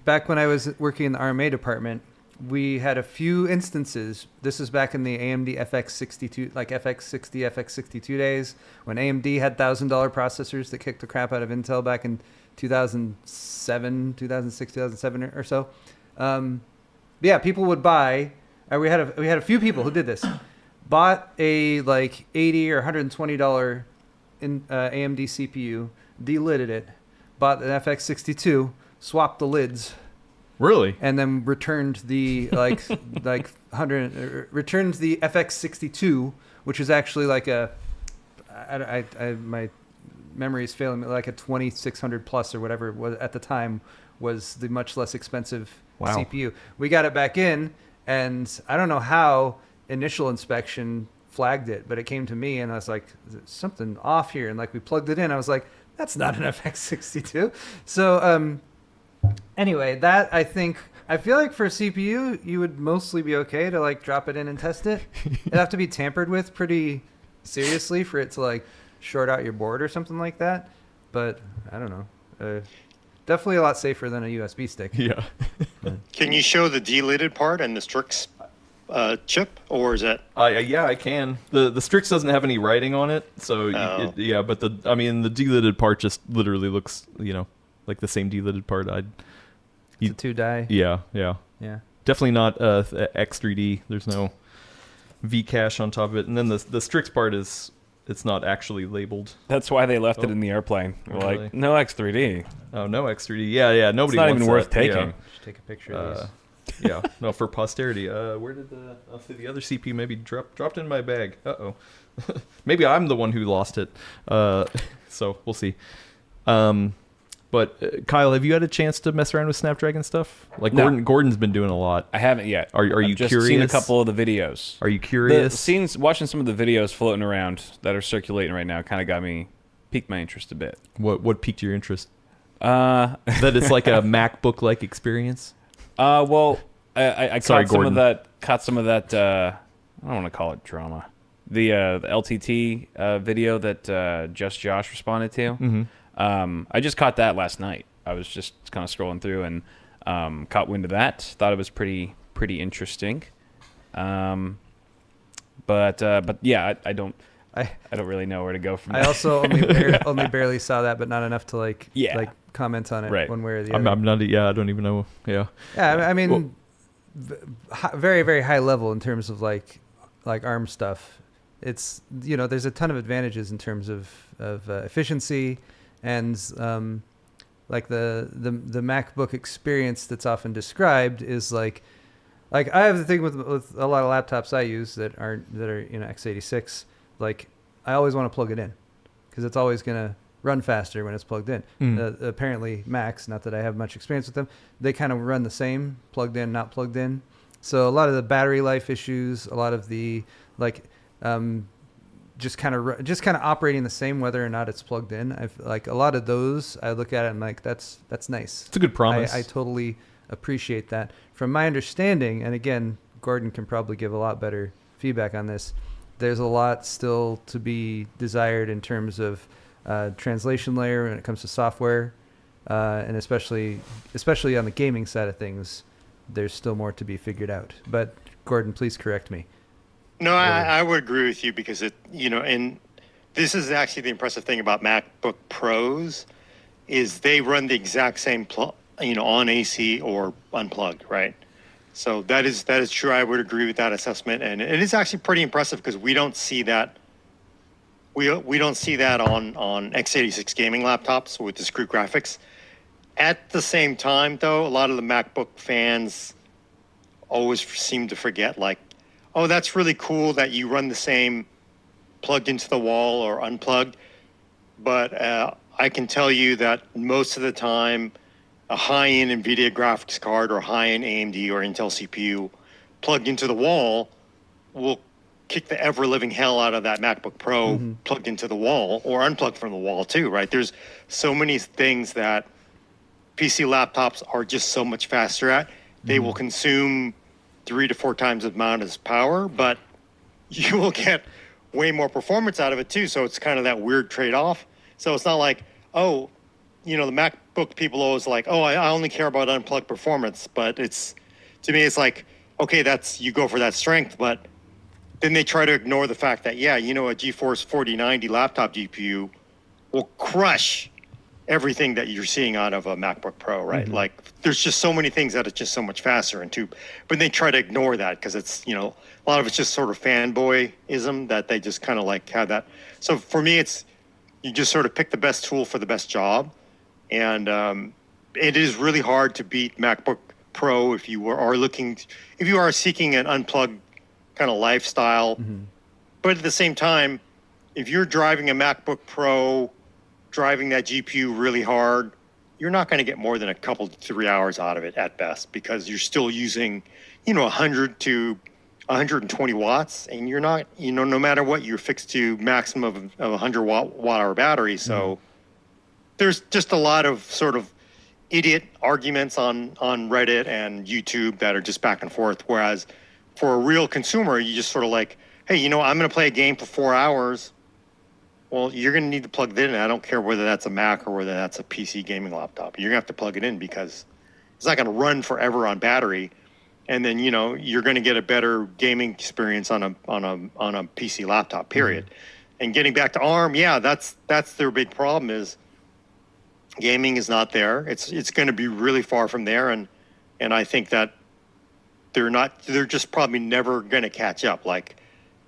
back when I was working in the RMA department, we had a few instances. This is back in the AMD FX62, like FX60, FX62 days, when AMD had $1,000 processors that kicked the crap out of Intel back in 2007, 2006, 2007 or so. Yeah, people would buy. We had a few people who did this. Bought a like $80 or $120 AMD CPU, delidded it, bought an FX62, swapped the lids. Really? And then returned the returned the FX62, which is actually like my memory is failing me, like a 2600 plus or whatever it was at the time, was the much less expensive CPU. We got it back in, and I don't know how initial inspection flagged it, but it came to me, and I was like, "There's something off here." And like we plugged it in, I was like, "That's not an FX62." So anyway, I feel like for a CPU, you would mostly be okay to like drop it in and test it. It'd have to be tampered with pretty seriously for it to like short out your board or something like that. But I don't know. Definitely a lot safer than a USB stick. Yeah. Can you show the delidded part and the Strix chip, or is that? Yeah, I can. The Strix doesn't have any writing on it, so but the delidded part just literally looks, like the same delidded part. The 2 die. Yeah. Definitely not X3D. There's no V cache on top of it, and then the Strix part it's not actually labeled. That's why they left it in the airplane. We're Really? like, no X3D. Oh, no X3D. Yeah. Nobody. It's not wants even that. worth taking. Yeah. Should take a picture of these. Yeah, no, for posterity. Where did the other CPU maybe dropped in my bag? Uh-oh. Maybe I'm the one who lost it. So we'll see. But Kyle, have you had a chance to mess around with Snapdragon stuff? Like No. Gordon's been doing a lot. I haven't yet. Are you I've just curious? seen a couple of the videos. Are you curious? Watching some of the videos floating around that are circulating right now kind of piqued my interest a bit. What piqued your interest? That That it's like a MacBook-like experience? Well, I Sorry, caught some Gordon. of that. I don't want to call it drama. The LTT video that Just Josh responded to. Mm-hmm. I just caught that last night. I was just kind of scrolling through and caught wind of that. Thought it was pretty interesting. But yeah, I don't really know where to go from I there. also only barely saw that, but not enough to like comment on it Right. one way or the other. I'm not. Yeah, I don't even know. Yeah. Yeah, I mean, Well- very, very high level in terms of like ARM stuff. It's there's a ton of advantages in terms of efficiency and like the MacBook experience that's often described is like I have the thing with a lot of laptops I use that are x86. Like I always want to plug it in because it's always gonna run faster when it's plugged in. Apparently Macs, not that I have much experience with them, they kind of run the same, plugged in, not plugged in. So a lot of the battery life issues, a lot of the just kind of operating the same whether or not it's plugged in. I've like a lot of those. I look at it and like that's nice. It's a good promise. I totally appreciate that. From my understanding, and again, Gordon can probably give a lot better feedback on this. There's a lot still to be desired in terms of translation layer when it comes to software, and especially on the gaming side of things, there's still more to be figured out. But Gordon, please correct me. No, I would agree with you because and this is actually the impressive thing about MacBook Pros is they run the exact same on AC or unplugged, right? So that is true. I would agree with that assessment, and it is actually pretty impressive because we don't see that. We don't see that on x86 gaming laptops with discrete graphics. At the same time, though, a lot of the MacBook fans always seem to forget, like, oh, that's really cool that you run the same plugged into the wall or unplugged. But I can tell you that most of the time, a high-end NVIDIA graphics card or high-end AMD or Intel CPU plugged into the wall will kick the ever-living hell out of that MacBook Pro plugged into the wall or unplugged from the wall too, right? There's so many things that PC laptops are just so much faster at. They will consume 3 to 4 times the amount of power, but you will get way more performance out of it too. So it's kind of that weird trade-off. So it's not like, oh, the MacBook people always like, oh, I only care about unplugged performance, but it's to me, it's like, okay, you go for that strength, but then they try to ignore the fact that, yeah, a GeForce 4090 laptop GPU will crush everything that you're seeing out of a MacBook Pro, right? Mm-hmm. Like, there's just so many things that it's just so much faster but they try to ignore that because it's, a lot of it's just sort of fanboyism that they just kind of like have that. So for me, it's, you just sort of pick the best tool for the best job. And it is really hard to beat MacBook Pro if you are seeking an unplugged kind of lifestyle. Mm-hmm. But at the same time, if you're driving a MacBook Pro, driving that GPU really hard, you're not going to get more than a couple 3 hours out of it at best, because you're still using 100 to 120 watts, and you're not, no matter what, you're fixed to maximum of 100 watt hour battery. So there's just a lot of sort of idiot arguments on Reddit and YouTube that are just back and forth. Whereas for a real consumer, you just sort of like, hey, I'm going to play a game for 4 hours. Well, you're going to need to plug it in. I don't care whether that's a Mac or whether that's a PC gaming laptop. You're going to have to plug it in because it's not going to run forever on battery. And then, you're going to get a better gaming experience on a PC laptop, period. Mm-hmm. And getting back to ARM, yeah, that's their big problem is gaming is not there. It's going to be really far from there. And I think that they're just probably never going to catch up. Like,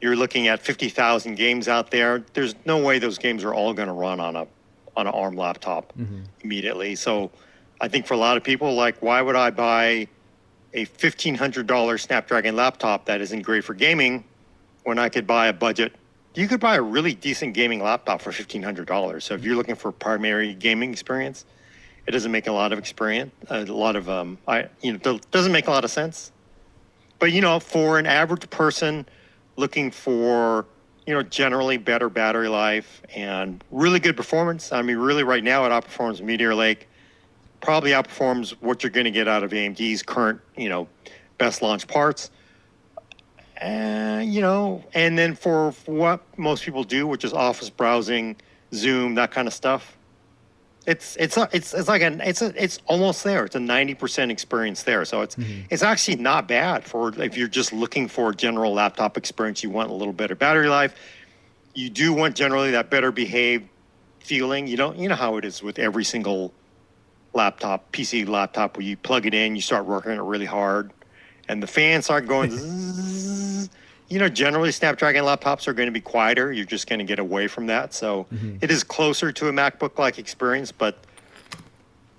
you're looking at 50,000 games out there. There's no way those games are all going to run on an ARM laptop immediately. So I think for a lot of people, like, why would I buy a $1,500 Snapdragon laptop that isn't great for gaming when I could buy you could buy a really decent gaming laptop for $1,500. So if you're looking for primary gaming experience, it doesn't make a lot of doesn't make a lot of sense. But, for an average person looking for, generally better battery life and really good performance. I mean, really right now it outperforms Meteor Lake, probably outperforms what you're going to get out of AMD's current, best launch parts. And then for what most people do, which is office browsing, Zoom, that kind of stuff, it's almost there. It's a 90% experience there. So it's actually not bad for if you're just looking for a general laptop experience. You want a little better battery life. You do want generally that better behaved feeling. You know how it is with every single PC laptop, where you plug it in, you start working it really hard, and the fans start going zzz. Generally Snapdragon laptops are going to be quieter. You're just going to get away from that. So it is closer to a MacBook-like experience, but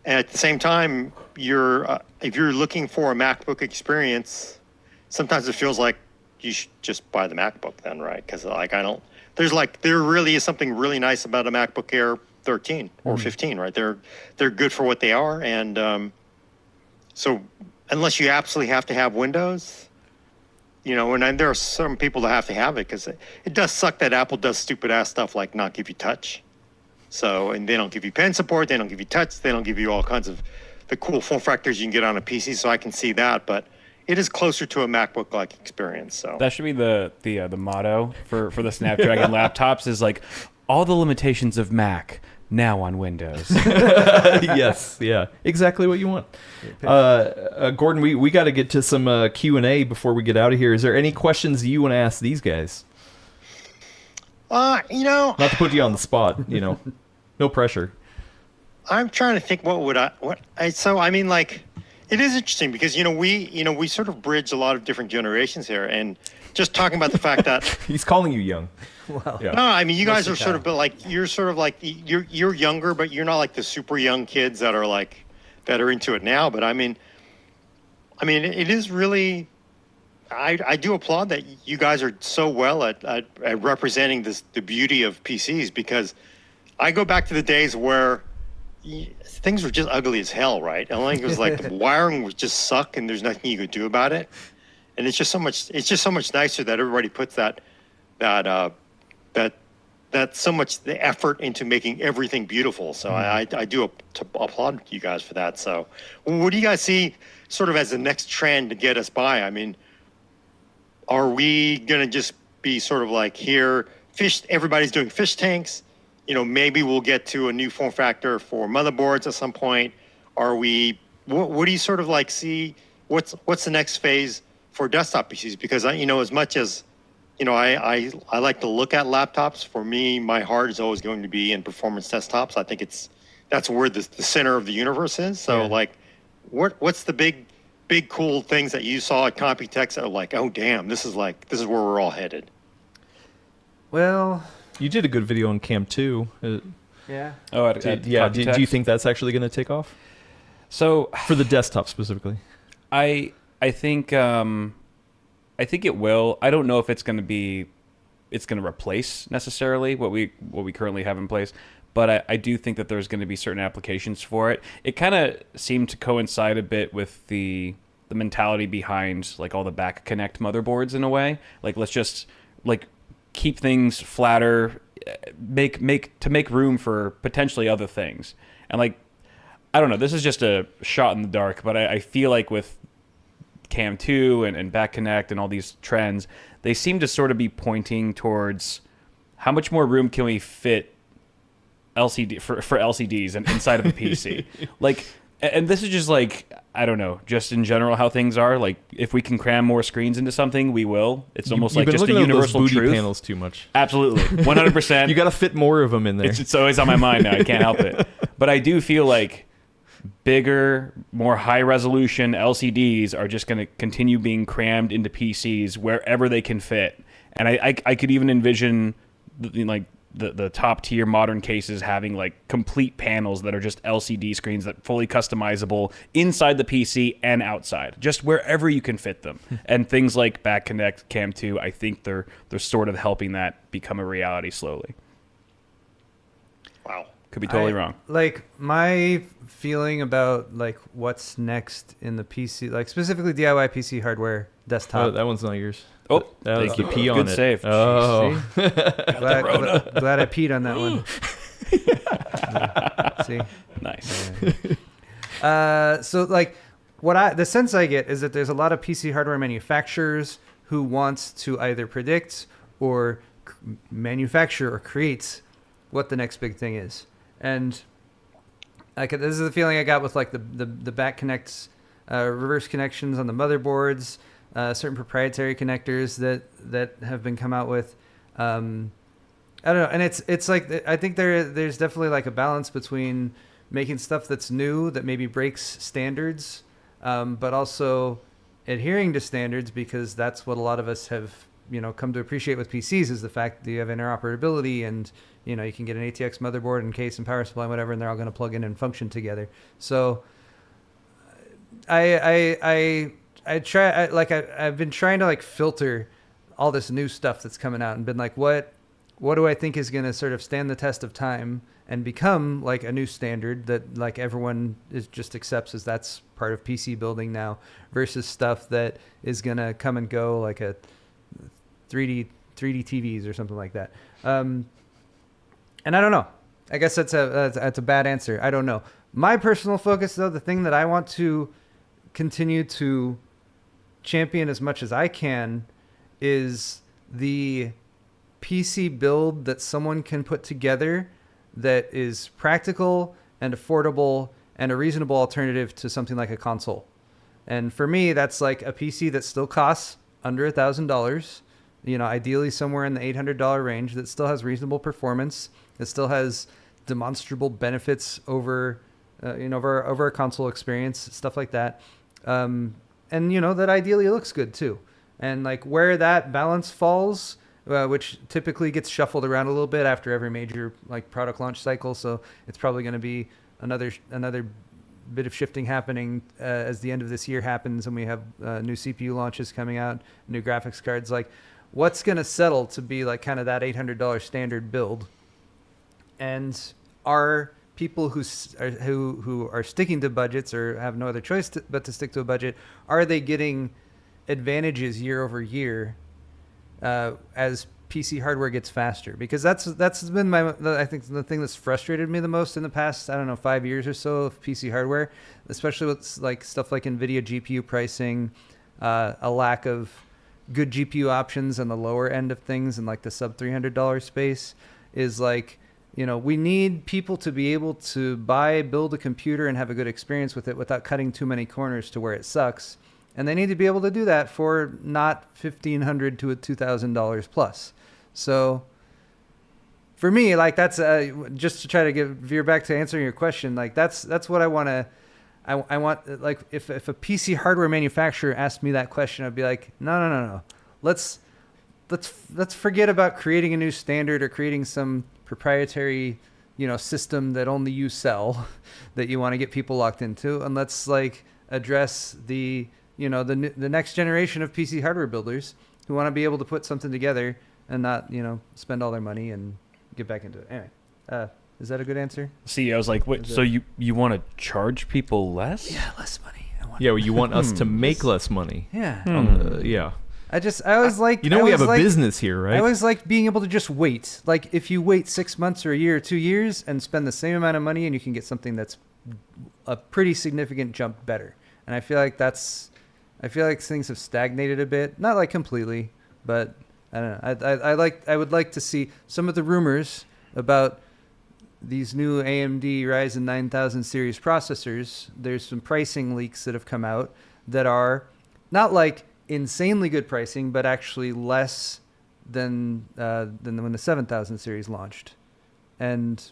at the same time, if you're looking for a MacBook experience, sometimes it feels like you should just buy the MacBook then, right? Because there really is something really nice about a MacBook Air 13 or 15, right? They're good for what they are, and so unless you absolutely have to have Windows, and there are some people that have to have it, because it does suck that Apple does stupid ass stuff like not give you touch. So, and they don't give you pen support, they don't give you touch, they don't give you all kinds of the cool form factors you can get on a PC. So I can see that, but it is closer to a MacBook-like experience. So that should be the motto for the Snapdragon laptops is like, all the limitations of Mac now on Windows. Yes, yeah, exactly what you want. Gordon, we got to get to some Q&A before we get out of here. Is there any questions you want to ask these guys? Not to put you on the spot, no pressure. I'm trying to think it is interesting because we sort of bridge a lot of different generations here, and just talking about the fact that he's calling you young. Well, yeah. No, I mean, you guys are sort of, but like you're younger, but you're not like the super young kids that are into it now. But I mean, it is really, I do applaud that you guys are so well at representing the beauty of PCs, because I go back to the days where things were just ugly as hell, right? And like it was like the wiring was just suck, and there's nothing you could do about it. And it's just so much nicer that everybody puts that so much the effort into making everything beautiful. So I do applaud you guys for that. So what do you guys see sort of as the next trend to get us by? I mean, are we going to just be sort of like here, everybody's doing fish tanks? Maybe we'll get to a new form factor for motherboards at some point. What do you sort of like see? what's the next phase for desktop PCs? Because as much as I like to look at laptops. For me, my heart is always going to be in performance desktops. I think that's where the center of the universe is. So what's the big cool things that you saw at Computex that are like, oh damn, this is where we're all headed? Well, You did a good video on Cam 2. yeah. Oh, Do you think that's actually going to take off? So For the desktop specifically. I think it will. I don't know if it's going to replace necessarily what we currently have in place, but I do think that there's going to be certain applications for it. It kind of seemed to coincide a bit with the mentality behind like all the back connect motherboards in a way. Like let's just like keep things flatter, make room for potentially other things. And like I don't know, this is just a shot in the dark, but I feel like with Cam 2 and Back Connect and all these trends, they seem to sort of be pointing towards how much more room can we fit LCD for LCDs and inside of a PC. Like, and this is just like, I don't know, just in general how things are. Like, if we can cram more screens into something, we will. It's almost like just a universal those booty truth. panels too much. Absolutely, 100%. You got to fit more of them in there. It's always on my mind now. I can't help it. But I do feel like bigger, more high-resolution LCDs are just going to continue being crammed into PCs wherever they can fit. And I could even envision the top-tier modern cases having like complete panels that are just LCD screens that fully customizable inside the PC and outside, just wherever you can fit them. And things like Back Connect, Cam 2, I think they're sort of helping that become a reality slowly. Wow. Could be totally wrong. Like my feeling about like what's next in the PC, like specifically DIY PC hardware desktop. Oh, that one's not yours. Oh, that was thank the you. pee on Good it. save. Oh, See? glad I peed on that one. See? Nice. So like the sense I get is that there's a lot of PC hardware manufacturers who wants to either predict or manufacture or create what the next big thing is. And like this is the feeling I got with like the back connects, reverse connections on the motherboards, certain proprietary connectors that have been come out with. I don't know, and it's like I think there's definitely like a balance between making stuff that's new that maybe breaks standards, but also adhering to standards, because that's what a lot of us have come to appreciate with PCs, is the fact that you have interoperability and you can get an ATX motherboard and case and power supply and whatever, and they're all going to plug in and function together. So I've been trying to like filter all this new stuff that's coming out and been like, what do I think is going to sort of stand the test of time and become like a new standard that like everyone just accepts as that's part of PC building now, versus stuff that is going to come and go, like a 3D TVs or something like that. And I don't know. I guess that's a bad answer. I don't know. My personal focus, though, the thing that I want to continue to champion as much as I can, is the PC build that someone can put together that is practical and affordable and a reasonable alternative to something like a console. And for me, that's like a PC that still costs under $1,000. Ideally somewhere in the $800 range, that still has reasonable performance, that still has demonstrable benefits over a console experience, stuff like that. And that ideally looks good too. And like where that balance falls, which typically gets shuffled around a little bit after every major like product launch cycle. So it's probably going to be another bit of shifting happening as the end of this year happens and we have new CPU launches coming out, new graphics cards. Like, what's going to settle to be like kind of that $800 standard build? And are people who are sticking to budgets or have no other choice but to stick to a budget, are they getting advantages year over year as PC hardware gets faster? Because that's been I think the thing that's frustrated me the most in the past, 5 years or so of PC hardware, especially with like stuff like NVIDIA GPU pricing, a lack of good GPU options on the lower end of things in like the sub $300 space, is like, we need people to be able to build a computer and have a good experience with it without cutting too many corners to where it sucks. And they need to be able to do that for not $1,500 to $2,000 plus. So for me, like that's just to try to veer back to answering your question. Like that's what I want to. I want, like, if a PC hardware manufacturer asked me that question, I'd be like, no. Let's forget about creating a new standard or creating some proprietary, system that only you sell that you want to get people locked into, and let's like address the next generation of PC hardware builders who want to be able to put something together and not spend all their money and get back into it. Anyway, is that a good answer? See, I was like, wait, so you want to charge people less? Yeah, less money. Yeah, well, you want us to make less money. Yeah. Yeah. I always like... we have a business here, right? I always like being able to just wait. Like, if you wait 6 months or a year or 2 years and spend the same amount of money and you can get something that's a pretty significant jump better. And I feel like things have stagnated a bit. Not like completely, but I don't know. I would like to see some of the rumors about these new AMD Ryzen 9000 series processors. There's some pricing leaks that have come out that are not like insanely good pricing, but actually less than when the 7000 series launched, and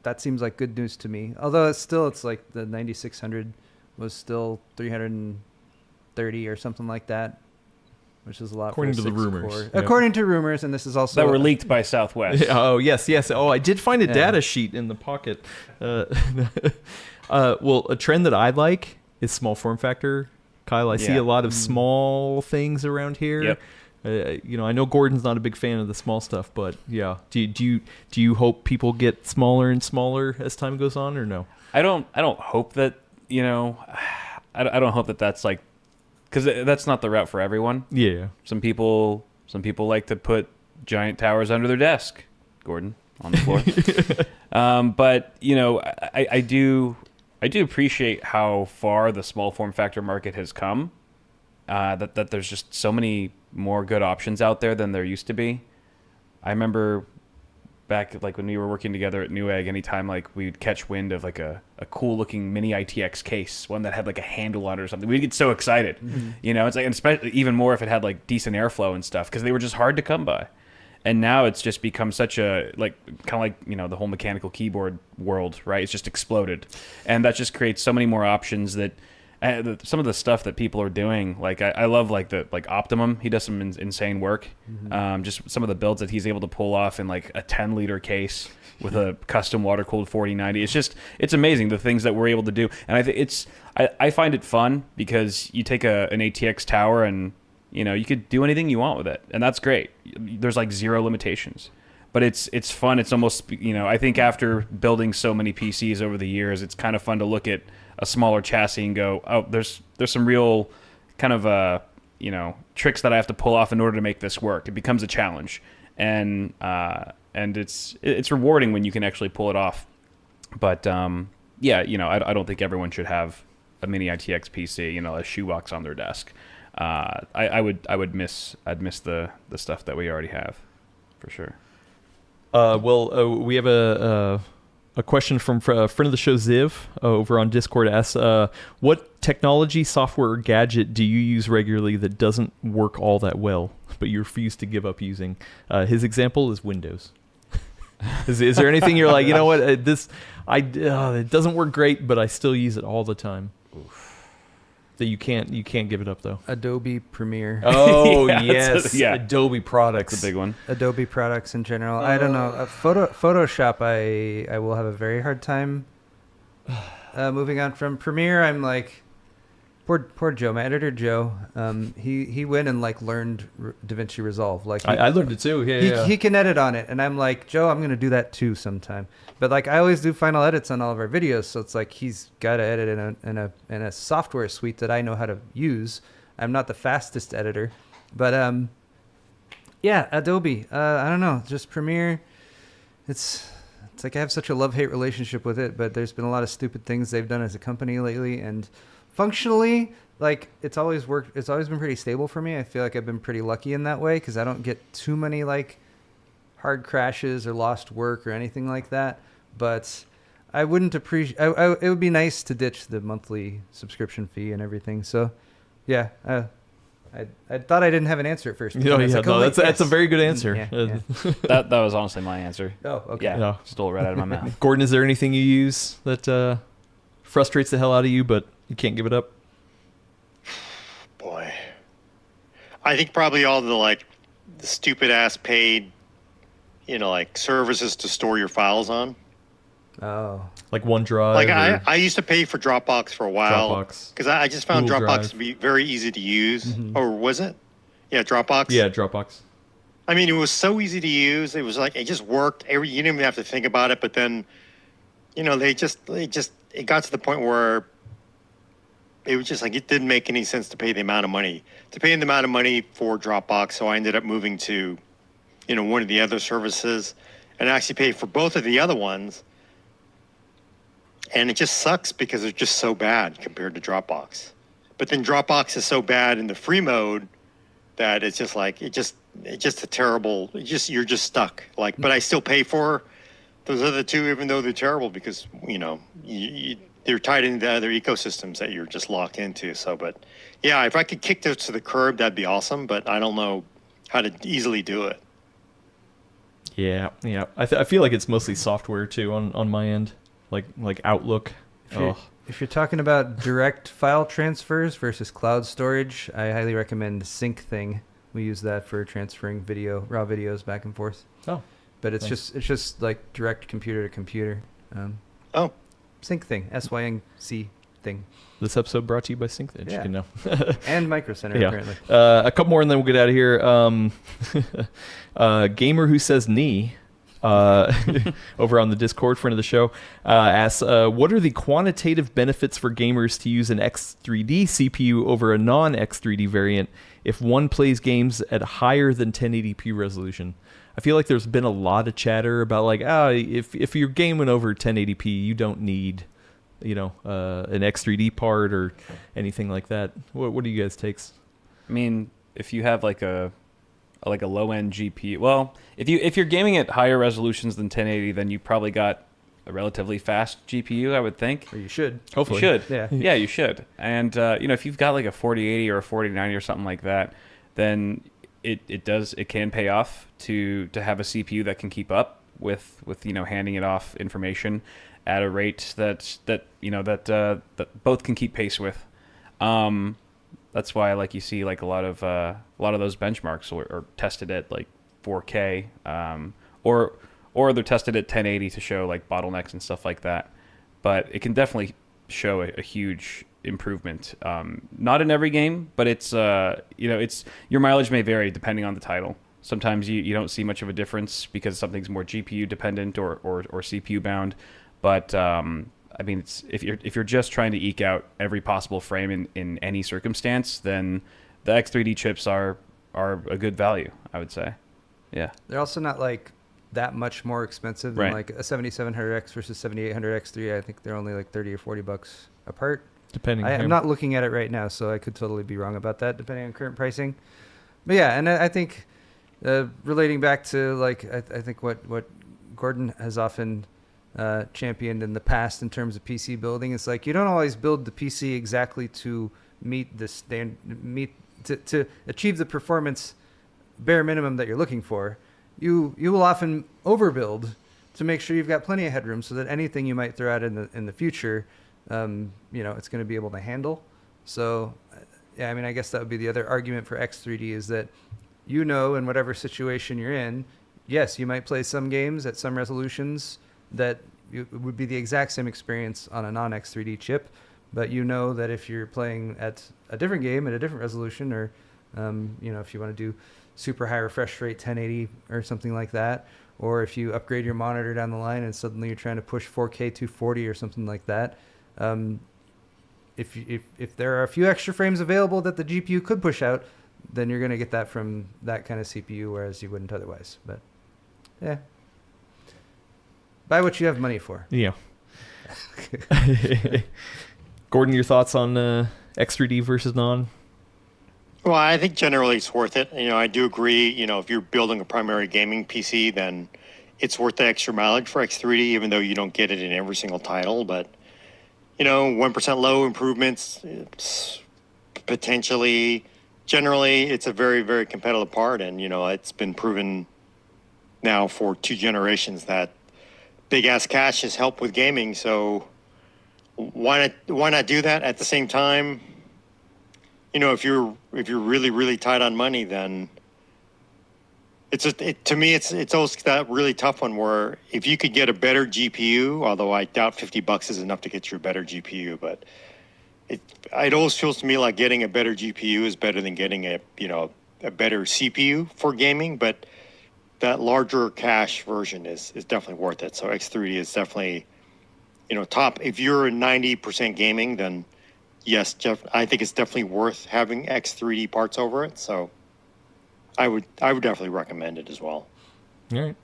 that seems like good news to me. Although it's like the 9600 was still 330 or something like that, which is a lot according for to the 6 rumors. core. Yep. According to rumors, and this is also That were leaked by Southwest. Oh yes. Oh, I did find a data sheet in the pocket. Well, a trend that I like is small form factor. Kyle, I see a lot of small things around here. Yep. I know Gordon's not a big fan of the small stuff, but yeah. Do you hope people get smaller and smaller as time goes on, or no? I don't hope that, I don't hope that that's like, because that's not the route for everyone. Yeah. Some people like to put giant towers under their desk. Gordon on the floor. But I do appreciate how far the small form factor market has come. That there's just so many more good options out there than there used to be. I remember back like when we were working together at Newegg, anytime like we'd catch wind of like a cool looking mini ITX case, one that had like a handle on it or something, we'd get so excited. Mm-hmm. It's like, and especially even more if it had like decent airflow and stuff, because they were just hard to come by. And now it's just become such a kind of like the whole mechanical keyboard world, right? It's just exploded, and that just creates so many more options that some of the stuff that people are doing. Like I love like Optimum. He does some insane work. Mm-hmm. Just some of the builds that he's able to pull off in like a 10-liter case with a custom water cooled 4090. It's amazing the things that we're able to do, and I think I find it fun because you take an ATX tower and you could do anything you want with it, and that's great. There's like zero limitations, but it's fun. It's almost, I think after building so many PCs over the years, it's kind of fun to look at a smaller chassis and go, oh, there's some real kind of tricks that I have to pull off in order to make this work. It becomes a challenge, and it's rewarding when you can actually pull it off. But I don't think everyone should have a mini ITX PC, a shoebox on their desk. I'd miss the stuff that we already have, for sure. We have a question from a friend of the show, Ziv, over on Discord. Asks, what technology, software, or gadget do you use regularly that doesn't work all that well, but you refuse to give up using? His example is Windows. Is there anything you're like, what, it doesn't work great, but I still use it all the time? Oof. That you can't give it up though. Adobe Premiere. Oh yes, Adobe products. That's a big one. Adobe products in general. I don't know. Photoshop, I will have a very hard time moving on from. Premiere, I'm like, poor Joe, my editor Joe. He went and like learned DaVinci Resolve. Like I learned it too. He can edit on it, and I'm like, Joe, I'm gonna do that too sometime. But like I always do final edits on all of our videos, so it's like he's got to edit in a software suite that I know how to use. I'm not the fastest editor, but Adobe. I don't know, just Premiere. It's like I have such a love-hate relationship with it, but there's been a lot of stupid things they've done as a company lately, and functionally, like it's always worked. It's always been pretty stable for me. I feel like I've been pretty lucky in that way because I don't get too many like hard crashes or lost work or anything like that. But I wouldn't appreciate. It would be nice to ditch the monthly subscription fee and everything. So, yeah. I thought I didn't have an answer at first. Oh, yeah, no, that's a very good answer. Yeah. That was honestly my answer. Oh, okay. Yeah, No. stole it right out of my mouth. Gordon, is there anything you use that frustrates the hell out of you, but you can't give it up? Boy, I think probably all the stupid ass paid, services to store your files on. Oh. Like OneDrive? Like or I used to pay for Dropbox for a while Dropbox. because I just found Google Dropbox Drive. to be very easy to use. Or was it? Yeah, Dropbox. Yeah, Dropbox. I mean, it was so easy to use. It was like it just worked. You didn't even have to think about it. But then, it got to the point where it was just like it didn't make any sense to pay the amount of money for Dropbox. So I ended up moving to, one of the other services, and actually paid for both of the other ones. And it just sucks because it's just so bad compared to Dropbox. But then Dropbox is so bad in the free mode that it's just like it's just a terrible. You're just stuck. But I still pay for those other two, even though they're terrible, because they're tied into other ecosystems that you're just locked into. So, but yeah, if I could kick those to the curb, that'd be awesome. But I don't know how to easily do it. Yeah. I feel like it's mostly software too on my end, like Outlook. If you're talking about direct file transfers versus cloud storage, I highly recommend SyncThing. We use that for transferring raw videos back and forth. Oh, but it's nice. just like direct computer to computer. SyncThing, SYNC thing. This episode brought to you by SyncThing. Yeah. You know. And Micro Center, Yeah. apparently. A couple more and then we'll get out of here. Gamer who says knee. Over on the Discord, friend of the show, asks, what are the quantitative benefits for gamers to use an X3D CPU over a non-X3D variant if one plays games at higher than 1080p resolution? I feel like there's been a lot of chatter about if you're gaming over 1080p, you don't need, an X3D part or anything like that. What do you guys takes? I mean, if you have like a low end GPU, well, if you're gaming at higher resolutions than 1080, then you probably got a relatively fast GPU, I would think. Or you should. Hopefully. You should. Yeah. Yeah, you should. And if you've got like a 4080 or a 4090 or something like that, then it can pay off to have a CPU that can keep up with handing it off information at a rate that both can keep pace with. That's why you see a lot of those benchmarks are tested at 4K, or they're tested at 1080 to show bottlenecks and stuff like that. But it can definitely show a huge improvement. Not in every game, but it's your mileage may vary depending on the title. Sometimes you don't see much of a difference because something's more GPU dependent or CPU bound. But I mean, if you're just trying to eke out every possible frame in any circumstance, then the X3D chips are a good value, I would say. Yeah. They're also not that much more expensive than Right. a 7700X versus 7800X3. I think they're only $30 or $40 apart. Depending. I'm not looking at it right now, so I could totally be wrong about that, depending on current pricing. But yeah, and I think relating back to I think what Gordon has often championed in the past in terms of PC building, it's you don't always build the PC exactly to meet the to achieve the performance bare minimum that you're looking for. You will often overbuild to make sure you've got plenty of headroom so that anything you might throw out in the future, it's going to be able to handle. So, yeah, I mean, I guess that would be the other argument for X3D is that, in whatever situation you're in, yes, you might play some games at some resolutions that it would be the exact same experience on a non-X3D chip, but that if you're playing at a different game at a different resolution, or if you want to do super high refresh rate 1080 or something like that, or if you upgrade your monitor down the line and suddenly you're trying to push 4K 240 or something like that, if there are a few extra frames available that the GPU could push out, then you're going to get that from that kind of CPU, whereas you wouldn't otherwise. But yeah, buy what you have money for. Yeah. Gordon, your thoughts on X3D versus non? Well, I think generally it's worth it. I do agree. If you're building a primary gaming PC, then it's worth the extra mileage for X3D, even though you don't get it in every single title. But 1% low improvements, it's potentially. Generally, it's a very, very competitive part, and it's been proven now for 2 generations that big ass cash has helped with gaming. So why not do that at the same time? If you're really, really tight on money, then to me it's always that really tough one where if you could get a better GPU, although I doubt $50 is enough to get you a better GPU, but it always feels to me like getting a better GPU is better than getting a better CPU for gaming. But that larger cache version is definitely worth it. So X3D is definitely top. If you're in 90% gaming, then yes, Jeff, I think it's definitely worth having X3D parts over it. So I would definitely recommend it as well. All right.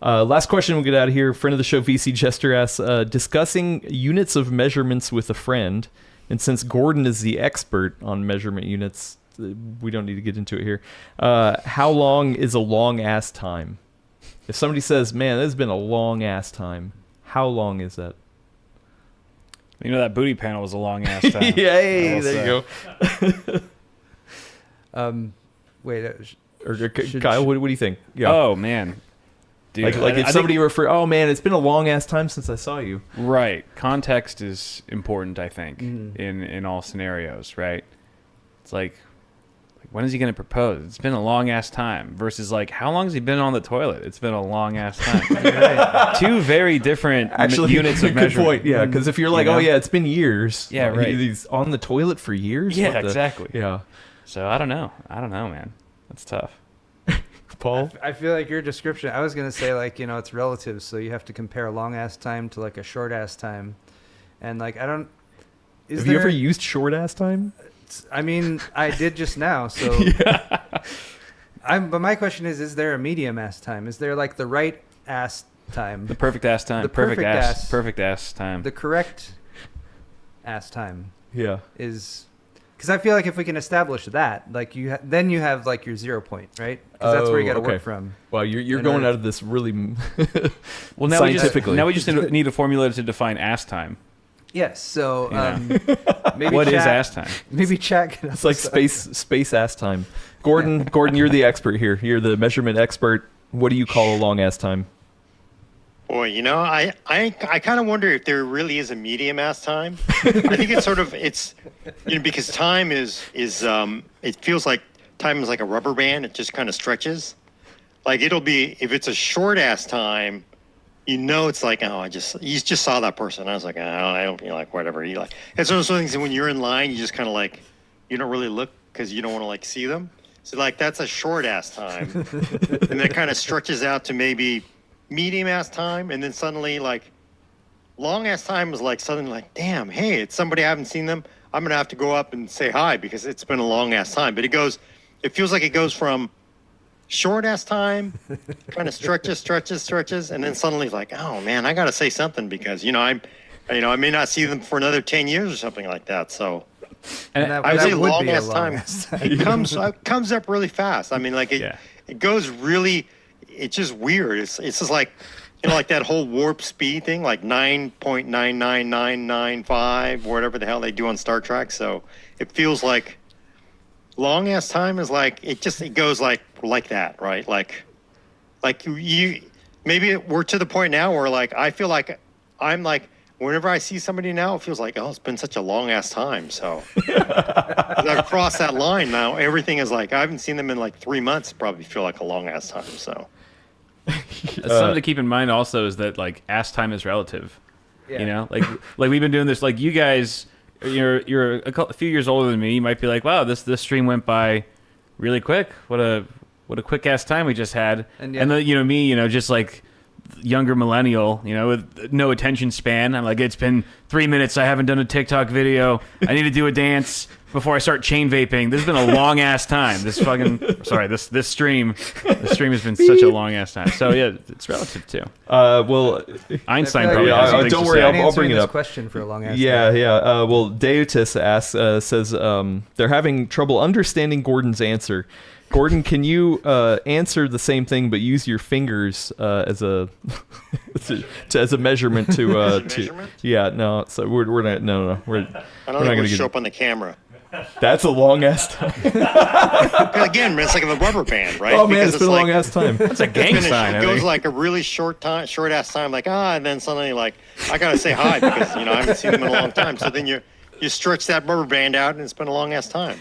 Last question we'll get out of here. Friend of the show, VC Jester asks, discussing units of measurements with a friend. And since Gordon is the expert on measurement units, we don't need to get into it here. How long is a long ass time? If somebody says, man, this has been a long ass time, how long is that? That booty panel was a long ass time. Yay, there you go. Wait. Kyle, what do you think? Yeah. Oh, man. Dude, like if somebody refer, oh man, it's been a long ass time since I saw you. Right. Context is important, I think, in all scenarios, right? It's like when is he going to propose? It's been a long ass time. Versus how long has he been on the toilet? It's been a long ass time. Right. 2 very different units of measurement. Point. Yeah, because if you're like, oh yeah, it's been years. Yeah, right. He's on the toilet for years. Yeah, exactly. Yeah. So I don't know, man. That's tough. Paul? I feel like your description, I was going to say it's relative. So you have to compare a long ass time to a short ass time. And I don't, have you ever used short ass time? I mean, I did just now. So but my question is there a medium ass time? Is there the right ass time? The perfect ass time. The perfect ass time. The correct ass time. Yeah. Is... Because I feel like if we can establish that, then you have your 0 point, right? Because that's where you got to work from. Well, you're going out of this really well scientifically. Now we just need a formula to define ass time. Yes. So maybe what is ass time? Maybe chat. It's like space ass time. Gordon, you're the expert here. You're the measurement expert. What do you call a long ass time? Boy, I kind of wonder if there really is a medium ass time. I think it's because time is it feels like time is like a rubber band. It just kind of stretches. It'll be, if it's a short ass time, it's like, oh, you just saw that person. I was like, oh, I don't feel like whatever you like. It's one of those things that when you're in line, you just kind of you don't really look because you don't want to see them. So that's a short ass time, and then it kind of stretches out to maybe medium ass time, and then suddenly long ass time is suddenly damn, hey, it's somebody I haven't seen them. I'm gonna have to go up and say hi because it's been a long ass time. But it feels like it goes from short ass time, kind of stretches, and then suddenly oh man, I gotta say something because I may not see them for another 10 years or something like that. So and I would say long ass time. It comes up really fast. I mean, it goes really. It's just weird. It's just that whole warp speed thing, 9.99995, whatever the hell they do on Star Trek. So it feels like long ass time is it goes like that, right? You maybe we're to the point now where I feel like I'm whenever I see somebody now, it feels like, oh, it's been such a long ass time. So I've crossed that line now. Everything is I haven't seen them in 3 months. Probably feel like a long ass time. So. Something to keep in mind also is that ass time is relative. Yeah. We've been doing this. You guys, you're a few years older than me. You might be like, wow, this stream went by really quick. What a quick ass time we just had. And then me, just younger millennial, with no attention span. I'm it's been 3 minutes. I haven't done a TikTok video. I need to do a dance. before I start chain vaping. This has been a long ass time. This stream has been such a long ass time. So yeah, it's relative too. Well, Einstein I feel probably like- has some don't things to worry, say. I'll bring it this up. question for a long ass Yeah, time. yeah. Well, Deotis says they're having trouble understanding Gordon's answer. Gordon, can you answer the same thing but use your fingers as a as a measurement to Measurement? Yeah, no. So we're not. No. We're I not don't think gonna we'll get. show up on the camera. That's a long ass time. Again, it's like a rubber band, right? Oh man, Because it's been a long like, ass time. That's a gang it sign. I goes think. like a really short ass time, like and then suddenly like I gotta say hi because I haven't seen them in a long time. So then you stretch that rubber band out, and it's been a long ass time.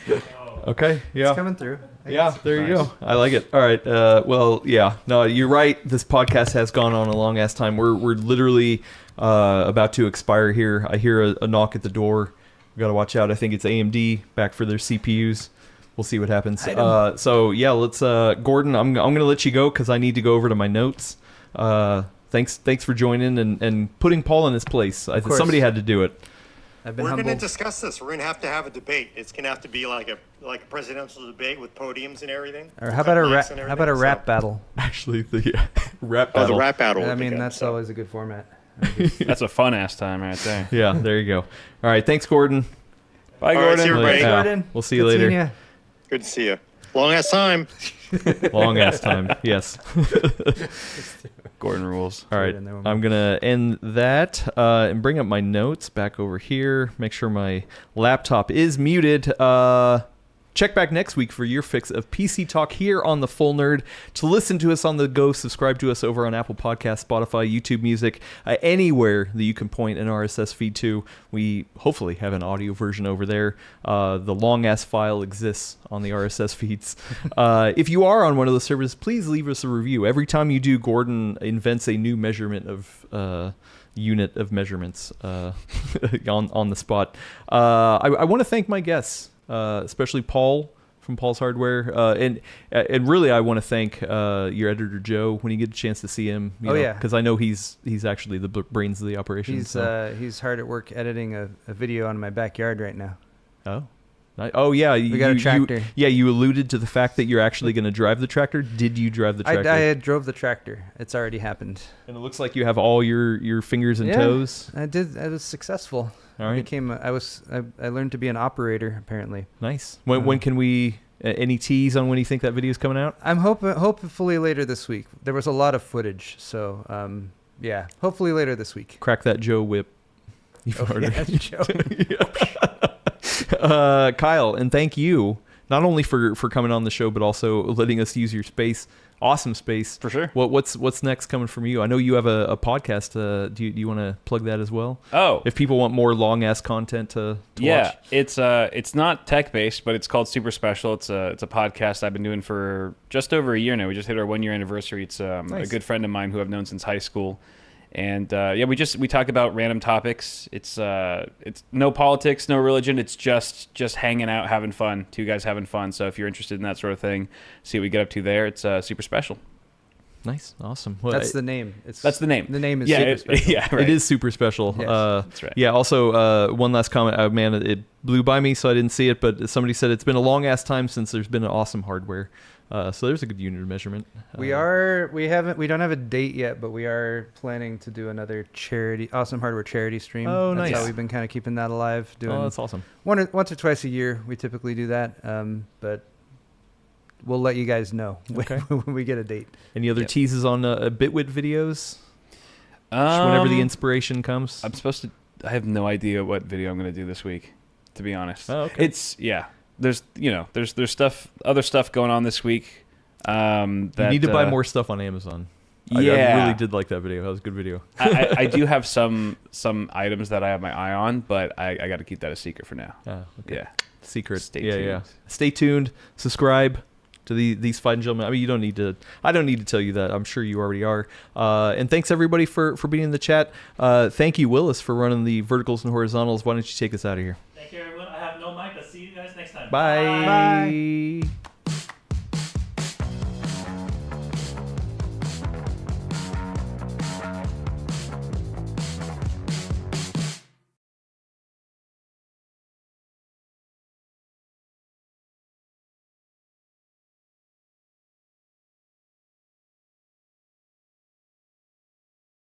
Okay. Yeah. It's coming through. Yeah, there you go. I like it. All right. Well, yeah. No, you're right. This podcast has gone on a long ass time. We're literally about to expire here. I hear a knock at the door. We got to watch out. I think it's AMD back for their CPUs. We'll see what happens. So yeah, let's. Gordon, I'm gonna let you go because I need to go over to my notes. Thanks for joining and putting Paul in his place. I think course. somebody had to do it. I've been We're going to humbled. discuss this. We're going to have a debate. It's going to have to be like a presidential debate with podiums and everything. Or how about a Mics rap? and How about a everything. rap battle? Actually, the rap Oh, battle. the rap battle. I would be mean, good, that's so. always a good format. That's a fun ass time right there. Yeah, there you go. All right, thanks, Gordon. Bye, All right, Gordon. see you, everybody. Yeah, Gordon. we'll see you Good seeing later. ya. Good to see you. Long ass time. Long ass time. Yes. Gordon rules. All right. in there. I'm going to end that and bring up my notes back over here. Make sure my laptop is muted. Check back next week for your fix of PC talk here on The Full Nerd. To listen to us on the go, subscribe to us over on Apple Podcasts, Spotify, YouTube Music, anywhere that you can point an RSS feed to. We hopefully have an audio version over there. The long-ass file exists on the RSS feeds. If you are on one of those servers, please leave us a review. Every time you do, Gordon invents a new measurement of... unit of measurements on the spot. I want to thank my guests, especially Paul from Paul's Hardware, and really I want to thank your editor Joe when you get a chance to see him. Yeah, because I know he's actually the brains of the operation. He's hard at work editing a video on my backyard right now. Oh yeah, We got a tractor. You alluded to the fact that you're actually going to drive the tractor. Did you drive the tractor? I drove the tractor. It's already happened. And it looks like you have all your fingers and toes. I did. I was successful. All right. I learned to be an operator apparently. Nice. When can we? Any tease on when you think that video is coming out? I'm hopefully later this week. There was a lot of footage, so yeah, hopefully later this week. Crack that Joe whip. You've heard Yeah, it. Joe. Kyle, and thank you not only for coming on the show, but also letting us use your space. Awesome space. For sure. What's next coming from you? I know you have a podcast. Do you want to plug that as well? Oh, If people want more long ass content to yeah, watch. it's not tech based, but it's called Super Special. It's a podcast I've been doing for just over a year now. We just hit our 1 year anniversary. It's Nice. a good friend of mine who I've known since high school, and we talk about random topics. It's no politics, no religion. It's just hanging out, having fun. Two guys having fun. So if you're interested in that sort of thing, see what we get up to there. It's Super Special. Nice, awesome. Well, That's the name. That's the name. The name is Yeah, super it- special. yeah, right. It is super special. Yes, that's right. Yeah. Also, one last comment. Man, it blew by me, so I didn't see it. But somebody said it's been a long ass time since there's been an awesome hardware. So there's a good unit of measurement. We don't have a date yet, but we are planning to do another awesome hardware charity stream. Oh, That's nice. how we've been kind of keeping that alive. Doing Oh, that's awesome. once or twice a year. We typically do that, but we'll let you guys know Okay. when we get a date. Any other Yep. teases on Bitwit videos? Whenever the inspiration comes. I'm supposed to. I have no idea what video I'm going to do this week, to be honest. Oh, okay. It's There's other stuff going on this week. You need to buy more stuff on Amazon. I really did like that video. That was a good video. I do have some items that I have my eye on, but I got to keep that a secret for now. Okay. Yeah. Secret. Stay Yeah. tuned. Stay tuned. Subscribe to these fine gentlemen. I mean, you don't need to. I don't need to tell you that. I'm sure you already are. And thanks everybody for being in the chat. Thank you, Willis, for running the verticals and horizontals. Why don't you take us out of here? Thank you, everyone. I have no mic. I'll see you guys next time. Bye.